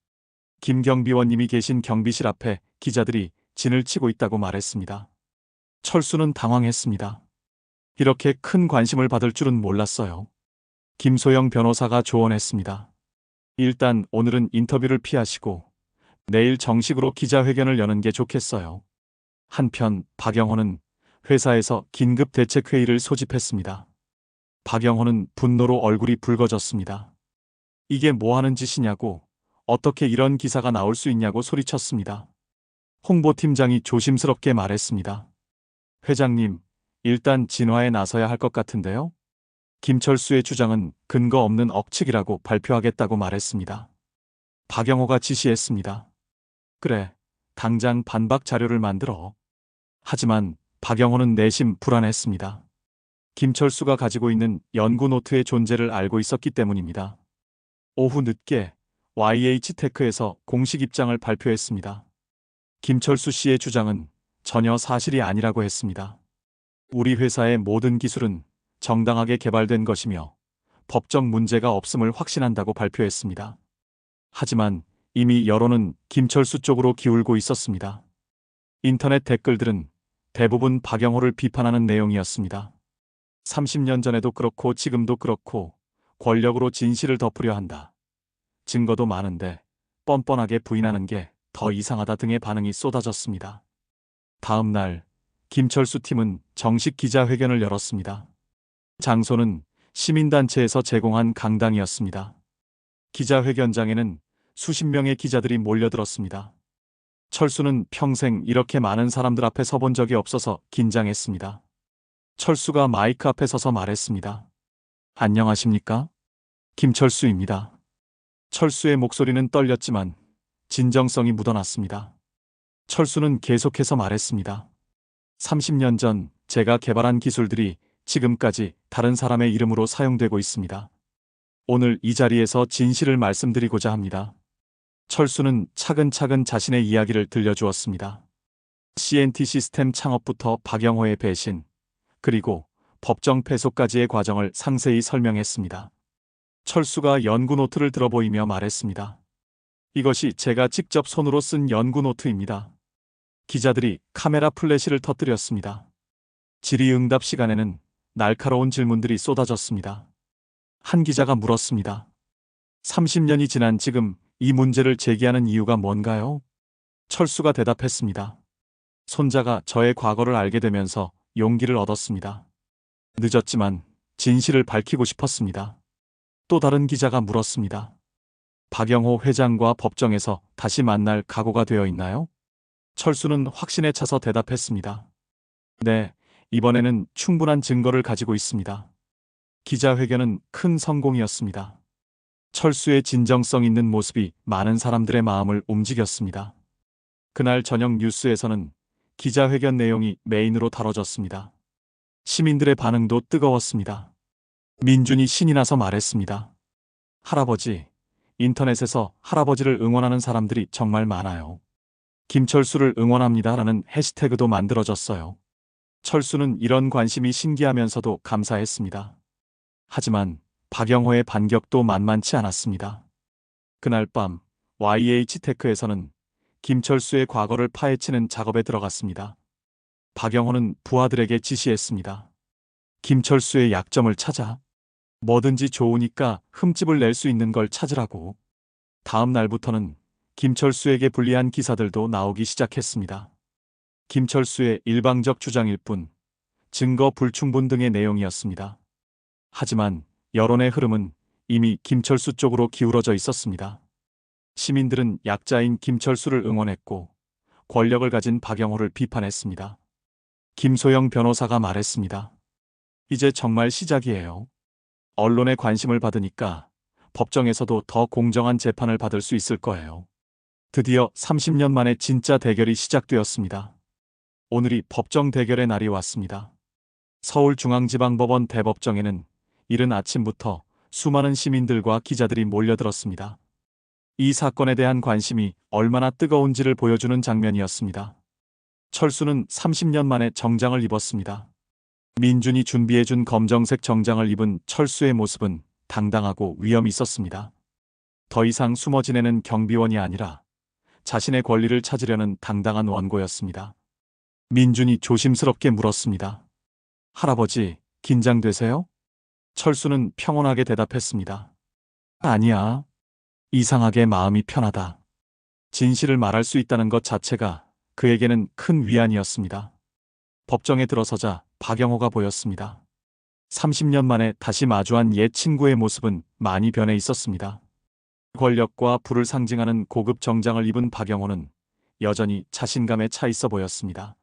김경비원님이 계신 경비실 앞에 기자들이 진을 치고 있다고 말했습니다. 철수는 당황했습니다. 이렇게 큰 관심을 받을 줄은 몰랐어요. 김소영 변호사가 조언했습니다. 일단 오늘은 인터뷰를 피하시고 내일 정식으로 기자회견을 여는 게 좋겠어요. 한편 박영호는 회사에서 긴급 대책회의를 소집했습니다. 박영호는 분노로 얼굴이 붉어졌습니다. 이게 뭐 하는 짓이냐고, 어떻게 이런 기사가 나올 수 있냐고 소리쳤습니다. 홍보팀장이 조심스럽게 말했습니다. 회장님, 일단 진화에 나서야 할 것 같은데요? 김철수의 주장은 근거 없는 억측이라고 발표하겠다고 말했습니다. 박영호가 지시했습니다. 그래, 당장 반박 자료를 만들어. 하지만 박영호는 내심 불안했습니다. 김철수가 가지고 있는 연구 노트의 존재를 알고 있었기 때문입니다. 오후 늦게 YH테크에서 공식 입장을 발표했습니다. 김철수 씨의 주장은 전혀 사실이 아니라고 했습니다. 우리 회사의 모든 기술은 정당하게 개발된 것이며 법적 문제가 없음을 확신한다고 발표했습니다. 하지만 이미 여론은 김철수 쪽으로 기울고 있었습니다. 인터넷 댓글들은 대부분 박영호를 비판하는 내용이었습니다. 30년 전에도 그렇고 지금도 그렇고 권력으로 진실을 덮으려 한다. 증거도 많은데 뻔뻔하게 부인하는 게 더 이상하다 등의 반응이 쏟아졌습니다. 다음 날 김철수 팀은 정식 기자회견을 열었습니다. 장소는 시민단체에서 제공한 강당이었습니다. 기자회견장에는 수십 명의 기자들이 몰려들었습니다. 철수는 평생 이렇게 많은 사람들 앞에 서본 적이 없어서 긴장했습니다. 철수가 마이크 앞에 서서 말했습니다. 안녕하십니까? 김철수입니다. 철수의 목소리는 떨렸지만 진정성이 묻어났습니다. 철수는 계속해서 말했습니다. 30년 전 제가 개발한 기술들이 지금까지 다른 사람의 이름으로 사용되고 있습니다. 오늘 이 자리에서 진실을 말씀드리고자 합니다. 철수는 차근차근 자신의 이야기를 들려주었습니다. CNT 시스템 창업부터 박영호의 배신, 그리고 법정 패소까지의 과정을 상세히 설명했습니다. 철수가 연구 노트를 들어보이며 말했습니다. 이것이 제가 직접 손으로 쓴 연구 노트입니다. 기자들이 카메라 플래시를 터뜨렸습니다. 질의응답 시간에는 날카로운 질문들이 쏟아졌습니다. 한 기자가 물었습니다. 30년이 지난 지금 이 문제를 제기하는 이유가 뭔가요? 철수가 대답했습니다. 손자가 저의 과거를 알게 되면서 용기를 얻었습니다. 늦었지만 진실을 밝히고 싶었습니다. 또 다른 기자가 물었습니다. 박영호 회장과 법정에서 다시 만날 각오가 되어 있나요? 철수는 확신에 차서 대답했습니다. 네, 이번에는 충분한 증거를 가지고 있습니다. 기자회견은 큰 성공이었습니다. 철수의 진정성 있는 모습이 많은 사람들의 마음을 움직였습니다. 그날 저녁 뉴스에서는 기자회견 내용이 메인으로 다뤄졌습니다. 시민들의 반응도 뜨거웠습니다. 민준이 신이 나서 말했습니다. 할아버지, 인터넷에서 할아버지를 응원하는 사람들이 정말 많아요. 김철수를 응원합니다라는 해시태그도 만들어졌어요. 철수는 이런 관심이 신기하면서도 감사했습니다. 하지만 박영호의 반격도 만만치 않았습니다. 그날 밤 YH테크에서는 김철수의 과거를 파헤치는 작업에 들어갔습니다. 박영호는 부하들에게 지시했습니다. 김철수의 약점을 찾아. 뭐든지 좋으니까 흠집을 낼 수 있는 걸 찾으라고. 다음 날부터는 김철수에게 불리한 기사들도 나오기 시작했습니다. 김철수의 일방적 주장일 뿐, 증거 불충분 등의 내용이었습니다. 하지만 여론의 흐름은 이미 김철수 쪽으로 기울어져 있었습니다. 시민들은 약자인 김철수를 응원했고 권력을 가진 박영호를 비판했습니다. 김소영 변호사가 말했습니다. 이제 정말 시작이에요. 언론의 관심을 받으니까 법정에서도 더 공정한 재판을 받을 수 있을 거예요. 드디어 30년 만에 진짜 대결이 시작되었습니다. 오늘이 법정 대결의 날이 왔습니다. 서울중앙지방법원 대법정에는 이른 아침부터 수많은 시민들과 기자들이 몰려들었습니다. 이 사건에 대한 관심이 얼마나 뜨거운지를 보여주는 장면이었습니다. 철수는 30년 만에 정장을 입었습니다. 민준이 준비해준 검정색 정장을 입은 철수의 모습은 당당하고 위엄 있었습니다. 더 이상 숨어 지내는 경비원이 아니라 자신의 권리를 찾으려는 당당한 원고였습니다. 민준이 조심스럽게 물었습니다. 할아버지, 긴장되세요? 철수는 평온하게 대답했습니다. 아니야. 이상하게 마음이 편하다. 진실을 말할 수 있다는 것 자체가 그에게는 큰 위안이었습니다. 법정에 들어서자 박영호가 보였습니다. 30년 만에 다시 마주한 옛 친구의 모습은 많이 변해 있었습니다. 권력과 부를 상징하는 고급 정장을 입은 박영호는 여전히 자신감에 차 있어 보였습니다.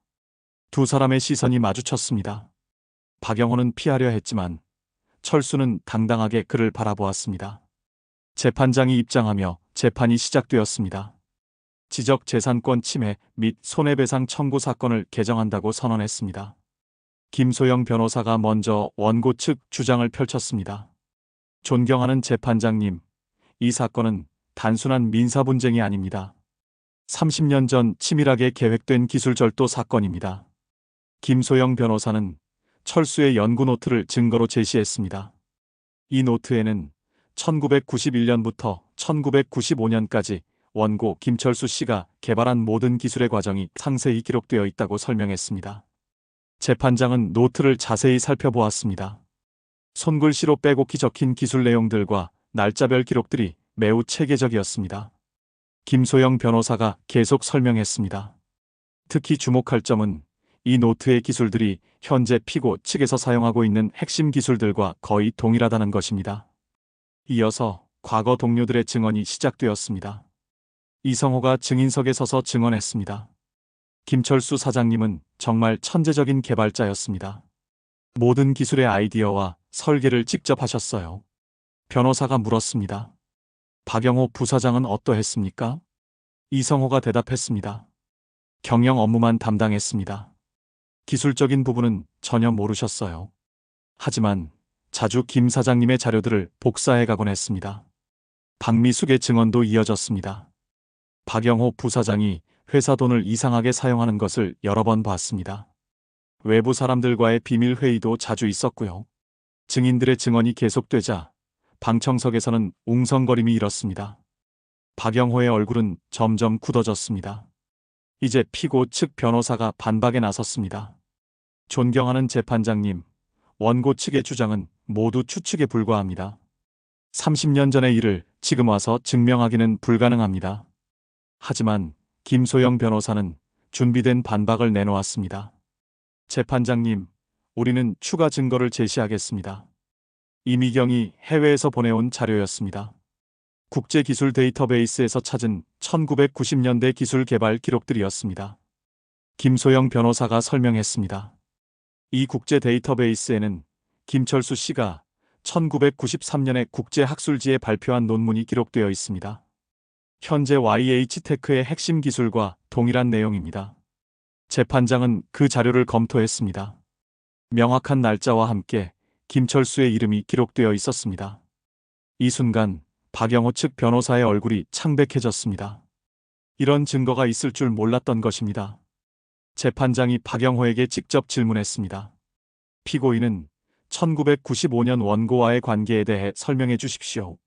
두 사람의 시선이 마주쳤습니다. 박영호는 피하려 했지만 철수는 당당하게 그를 바라보았습니다. 재판장이 입장하며 재판이 시작되었습니다. 지적재산권 침해 및 손해배상 청구 사건을 개정한다고 선언했습니다. 김소영 변호사가 먼저 원고 측 주장을 펼쳤습니다. 존경하는 재판장님, 이 사건은 단순한 민사분쟁이 아닙니다. 30년 전 치밀하게 계획된 기술절도 사건입니다. 김소영 변호사는 철수의 연구 노트를 증거로 제시했습니다. 이 노트에는 1991년부터 1995년까지 원고 김철수 씨가 개발한 모든 기술의 과정이 상세히 기록되어 있다고 설명했습니다. 재판장은 노트를 자세히 살펴보았습니다. 손글씨로 빼곡히 적힌 기술 내용들과 날짜별 기록들이 매우 체계적이었습니다. 김소영 변호사가 계속 설명했습니다. 특히 주목할 점은 이 노트의 기술들이 현재 피고 측에서 사용하고 있는 핵심 기술들과 거의 동일하다는 것입니다. 이어서 과거 동료들의 증언이 시작되었습니다. 이성호가 증인석에 서서 증언했습니다. 김철수 사장님은 정말 천재적인 개발자였습니다. 모든 기술의 아이디어와 설계를 직접 하셨어요. 변호사가 물었습니다. 박영호 부사장은 어떠했습니까? 이성호가 대답했습니다. 경영 업무만 담당했습니다. 기술적인 부분은 전혀 모르셨어요. 하지만 자주 김 사장님의 자료들을 복사해 가곤 했습니다. 박미숙의 증언도 이어졌습니다. 박영호 부사장이 회사 돈을 이상하게 사용하는 것을 여러 번 봤습니다. 외부 사람들과의 비밀 회의도 자주 있었고요. 증인들의 증언이 계속되자 방청석에서는 웅성거림이 일었습니다. 박영호의 얼굴은 점점 굳어졌습니다. 이제 피고 측 변호사가 반박에 나섰습니다. 존경하는 재판장님, 원고 측의 주장은 모두 추측에 불과합니다. 30년 전의 일을 지금 와서 증명하기는 불가능합니다. 하지만 김소영 변호사는 준비된 반박을 내놓았습니다. 재판장님, 우리는 추가 증거를 제시하겠습니다. 이미경이 해외에서 보내온 자료였습니다. 국제기술 데이터베이스에서 찾은 1990년대 기술 개발 기록들이었습니다. 김소영 변호사가 설명했습니다. 이 국제 데이터베이스에는 김철수 씨가 1993년에 국제학술지에 발표한 논문이 기록되어 있습니다. 현재 YH테크의 핵심 기술과 동일한 내용입니다. 재판장은 그 자료를 검토했습니다. 명확한 날짜와 함께 김철수의 이름이 기록되어 있었습니다. 이 순간 박영호 측 변호사의 얼굴이 창백해졌습니다. 이런 증거가 있을 줄 몰랐던 것입니다. 재판장이 박영호에게 직접 질문했습니다. 피고인은 1995년 원고와의 관계에 대해 설명해 주십시오.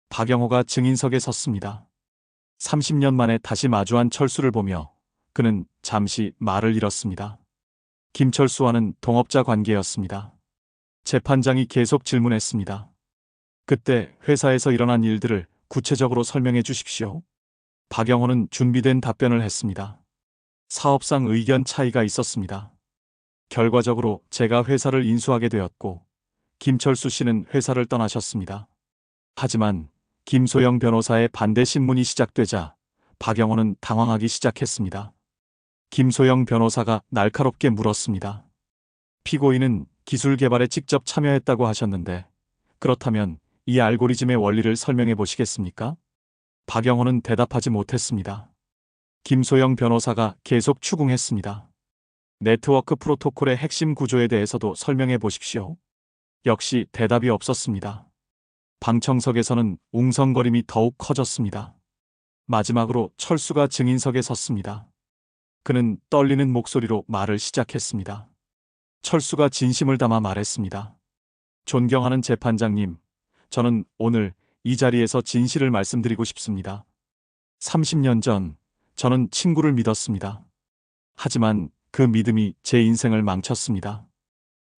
박영호가 증인석에 섰습니다. 30년 만에 다시 마주한 철수를 보며 그는 잠시 말을 잃었습니다. 김철수와는 동업자 관계였습니다. 재판장이 계속 질문했습니다. 그때 회사에서 일어난 일들을 구체적으로 설명해 주십시오. 박영호는 준비된 답변을 했습니다. 사업상 의견 차이가 있었습니다. 결과적으로 제가 회사를 인수하게 되었고 김철수 씨는 회사를 떠나셨습니다. 하지만 김소영 변호사의 반대 신문이 시작되자 박영호는 당황하기 시작했습니다. 김소영 변호사가 날카롭게 물었습니다. 피고인은 기술 개발에 직접 참여했다고 하셨는데 그렇다면 이 알고리즘의 원리를 설명해 보시겠습니까? 박영호는 대답하지 못했습니다. 김소영 변호사가 계속 추궁했습니다. 네트워크 프로토콜의 핵심 구조에 대해서도 설명해 보십시오. 역시 대답이 없었습니다. 방청석에서는 웅성거림이 더욱 커졌습니다. 마지막으로 철수가 증인석에 섰습니다. 그는 떨리는 목소리로 말을 시작했습니다. 철수가 진심을 담아 말했습니다. 존경하는 재판장님, 저는 오늘 이 자리에서 진실을 말씀드리고 싶습니다. 30년 전, 저는 친구를 믿었습니다. 하지만 그 믿음이 제 인생을 망쳤습니다.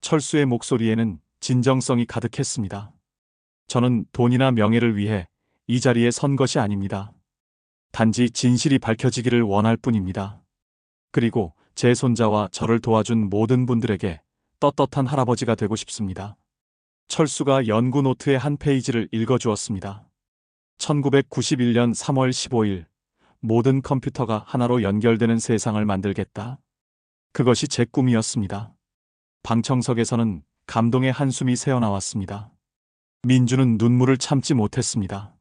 철수의 목소리에는 진정성이 가득했습니다. 저는 돈이나 명예를 위해 이 자리에 선 것이 아닙니다. 단지 진실이 밝혀지기를 원할 뿐입니다. 그리고 제 손자와 저를 도와준 모든 분들에게 떳떳한 할아버지가 되고 싶습니다. 철수가 연구 노트의 한 페이지를 읽어주었습니다. 1991년 3월 15일, 모든 컴퓨터가 하나로 연결되는 세상을 만들겠다. 그것이 제 꿈이었습니다. 방청석에서는 감동의 한숨이 새어나왔습니다. 민주는 눈물을 참지 못했습니다.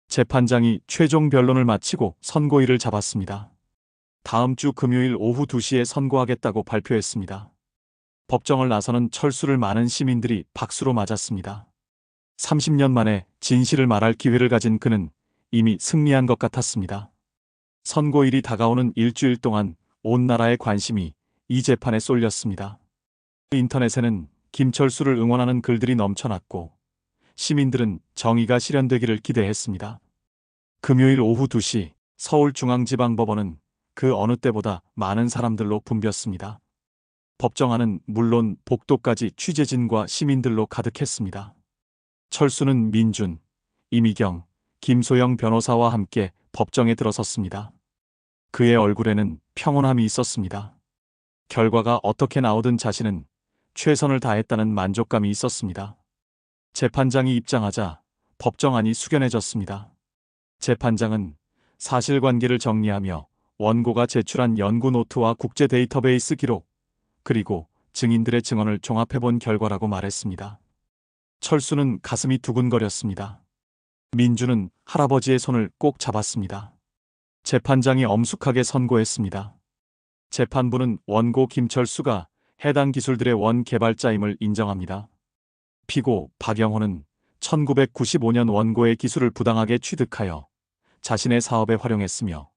재판장이 최종 변론을 마치고 선고일을 잡았습니다. 다음 주 금요일 오후 2시에 선고하겠다고 발표했습니다. 법정을 나서는 철수를 많은 시민들이 박수로 맞았습니다. 30년 만에 진실을 말할 기회를 가진 그는 이미 승리한 것 같았습니다. 선고일이 다가오는 일주일 동안 온 나라의 관심이 이 재판에 쏠렸습니다. 인터넷에는 김철수를 응원하는 글들이 넘쳐났고 시민들은 정의가 실현되기를 기대했습니다. 금요일 오후 2시 서울중앙지방법원은 그 어느 때보다 많은 사람들로 붐볐습니다. 법정 안은 물론 복도까지 취재진과 시민들로 가득했습니다. 철수는 민준, 이미경, 김소영 변호사와 함께 법정에 들어섰습니다. 그의 얼굴에는 평온함이 있었습니다. 결과가 어떻게 나오든 자신은 최선을 다했다는 만족감이 있었습니다. 재판장이 입장하자 법정 안이 숙연해졌습니다. 재판장은 사실관계를 정리하며 원고가 제출한 연구 노트와 국제 데이터베이스 기록, 그리고 증인들의 증언을 종합해본 결과라고 말했습니다. 철수는 가슴이 두근거렸습니다. 민주는 할아버지의 손을 꼭 잡았습니다. 재판장이 엄숙하게 선고했습니다. 재판부는 원고 김철수가 해당 기술들의 원개발자임을 인정합니다. 피고 박영호는 1995년 원고의 기술을 부당하게 취득하여 자신의 사업에 활용했으며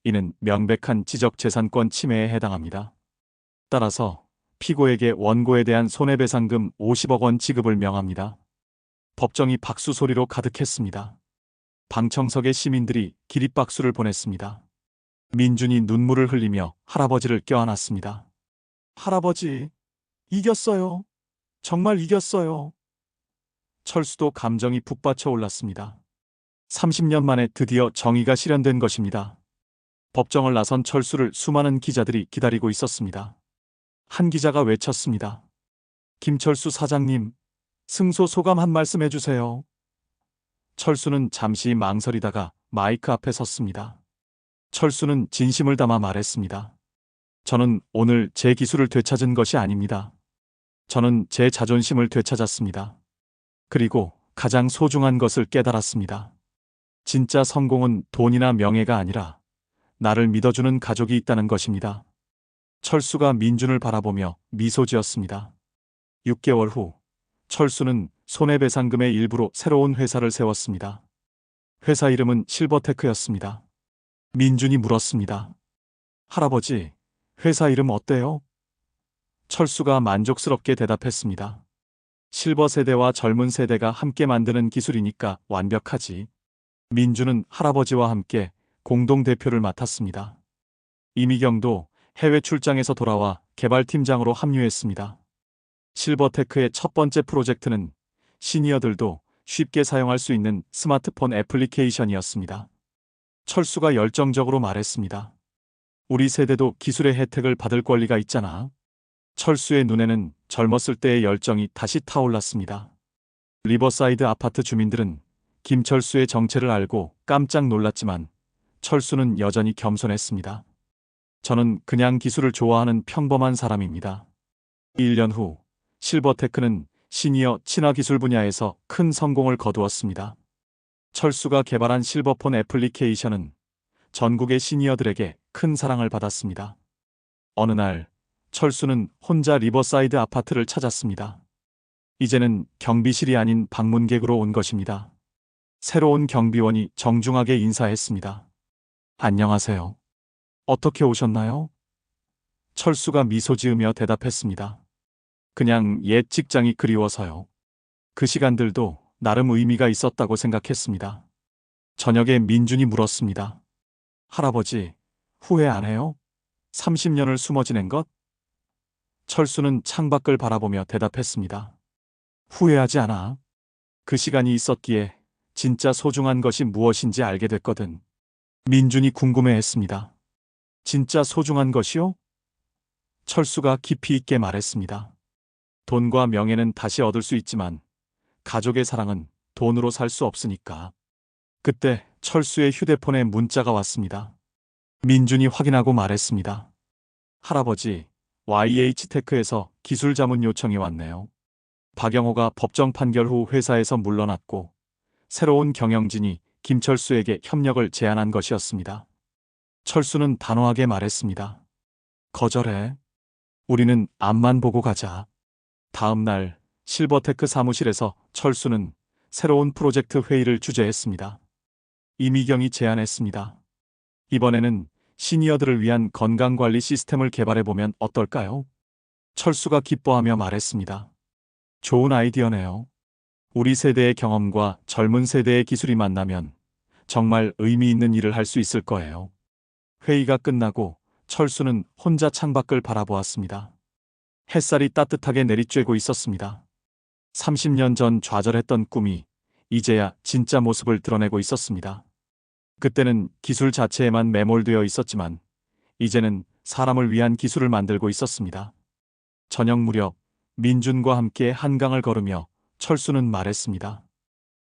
이는 명백한 지적재산권 침해에 해당합니다. 따라서 피고에게 원고에 대한 손해배상금 50억 원 지급을 명합니다. 법정이 박수 소리로 가득했습니다. 방청석의 시민들이 기립박수를 보냈습니다. 민준이 눈물을 흘리며 할아버지를 껴안았습니다. 할아버지, 이겼어요. 정말 이겼어요. 철수도 감정이 북받쳐 올랐습니다. 30년 만에 드디어 정의가 실현된 것입니다. 법정을 나선 철수를 수많은 기자들이 기다리고 있었습니다. 한 기자가 외쳤습니다. 김철수 사장님, 승소 소감 한 말씀 해주세요. 철수는 잠시 망설이다가 마이크 앞에 섰습니다. 철수는 진심을 담아 말했습니다. 저는 오늘 제 기술을 되찾은 것이 아닙니다. 저는 제 자존심을 되찾았습니다. 그리고 가장 소중한 것을 깨달았습니다. 진짜 성공은 돈이나 명예가 아니라 나를 믿어주는 가족이 있다는 것입니다. 철수가 민준을 바라보며 미소 지었습니다. 6개월 후 철수는 손해배상금의 일부로 새로운 회사를 세웠습니다. 회사 이름은 실버테크였습니다. 민준이 물었습니다. 할아버지, 회사 이름 어때요? 철수가 만족스럽게 대답했습니다. 실버 세대와 젊은 세대가 함께 만드는 기술이니까 완벽하지. 민준은 할아버지와 함께 공동대표를 맡았습니다. 이미경도 해외 출장에서 돌아와 개발팀장으로 합류했습니다. 실버테크의 첫 번째 프로젝트는 시니어들도 쉽게 사용할 수 있는 스마트폰 애플리케이션이었습니다. 철수가 열정적으로 말했습니다. 우리 세대도 기술의 혜택을 받을 권리가 있잖아. 철수의 눈에는 젊었을 때의 열정이 다시 타올랐습니다. 리버사이드 아파트 주민들은 김철수의 정체를 알고 깜짝 놀랐지만 철수는 여전히 겸손했습니다. 저는 그냥 기술을 좋아하는 평범한 사람입니다. 1년 후 실버테크는 시니어 친화 기술 분야에서 큰 성공을 거두었습니다. 철수가 개발한 실버폰 애플리케이션은 전국의 시니어들에게 큰 사랑을 받았습니다. 어느 날 철수는 혼자 리버사이드 아파트를 찾았습니다. 이제는 경비실이 아닌 방문객으로 온 것입니다. 새로운 경비원이 정중하게 인사했습니다. 안녕하세요. 어떻게 오셨나요? 철수가 미소 지으며 대답했습니다. 그냥 옛 직장이 그리워서요. 그 시간들도 나름 의미가 있었다고 생각했습니다. 저녁에 민준이 물었습니다. 할아버지, 후회 안 해요? 30년을 숨어 지낸 것? 철수는 창밖을 바라보며 대답했습니다. 후회하지 않아. 그 시간이 있었기에 진짜 소중한 것이 무엇인지 알게 됐거든. 민준이 궁금해했습니다. 진짜 소중한 것이요? 철수가 깊이 있게 말했습니다. 돈과 명예는 다시 얻을 수 있지만 가족의 사랑은 돈으로 살 수 없으니까. 그때 철수의 휴대폰에 문자가 왔습니다. 민준이 확인하고 말했습니다. 할아버지, YH테크에서 기술 자문 요청이 왔네요. 박영호가 법정 판결 후 회사에서 물러났고 새로운 경영진이 김철수에게 협력을 제안한 것이었습니다. 철수는 단호하게 말했습니다. 거절해. 우리는 앞만 보고 가자. 다음 날 실버테크 사무실에서 철수는 새로운 프로젝트 회의를 주재했습니다. 이미경이 제안했습니다. 이번에는 시니어들을 위한 건강관리 시스템을 개발해보면 어떨까요? 철수가 기뻐하며 말했습니다. 좋은 아이디어네요. 우리 세대의 경험과 젊은 세대의 기술이 만나면 정말 의미 있는 일을 할 수 있을 거예요. 회의가 끝나고 철수는 혼자 창밖을 바라보았습니다. 햇살이 따뜻하게 내리쬐고 있었습니다. 30년 전 좌절했던 꿈이 이제야 진짜 모습을 드러내고 있었습니다. 그때는 기술 자체에만 매몰되어 있었지만 이제는 사람을 위한 기술을 만들고 있었습니다. 저녁 무렵 민준과 함께 한강을 걸으며 철수는 말했습니다.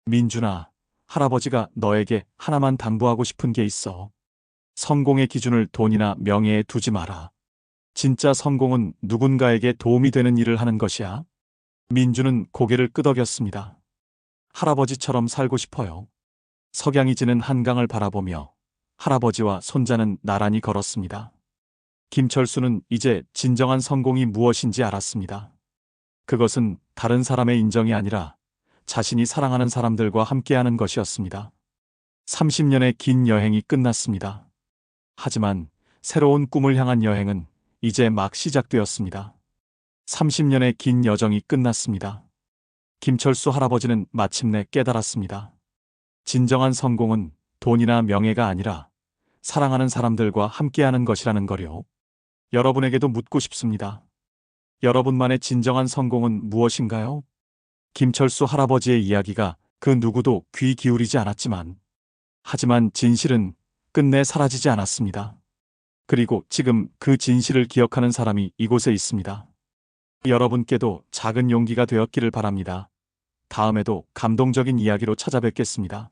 민준아, 할아버지가 너에게 하나만 당부하고 싶은 게 있어. 성공의 기준을 돈이나 명예에 두지 마라. 진짜 성공은 누군가에게 도움이 되는 일을 하는 것이야. 민준은 고개를 끄덕였습니다. 할아버지처럼 살고 싶어요. 석양이 지는 한강을 바라보며 할아버지와 손자는 나란히 걸었습니다. 김철수는 이제 진정한 성공이 무엇인지 알았습니다. 그것은 다른 사람의 인정이 아니라 자신이 사랑하는 사람들과 함께하는 것이었습니다. 30년의 긴 여행이 끝났습니다. 하지만 새로운 꿈을 향한 여행은 이제 막 시작되었습니다. 30년의 긴 여정이 끝났습니다. 김철수 할아버지는 마침내 깨달았습니다. 진정한 성공은 돈이나 명예가 아니라 사랑하는 사람들과 함께하는 것이라는 거요. 여러분에게도 묻고 싶습니다. 여러분만의 진정한 성공은 무엇인가요? 김철수 할아버지의 이야기가 그 누구도 귀 기울이지 않았지만, 하지만 진실은 끝내 사라지지 않았습니다. 그리고 지금 그 진실을 기억하는 사람이 이곳에 있습니다. 여러분께도 작은 용기가 되었기를 바랍니다. 다음에도 감동적인 이야기로 찾아뵙겠습니다.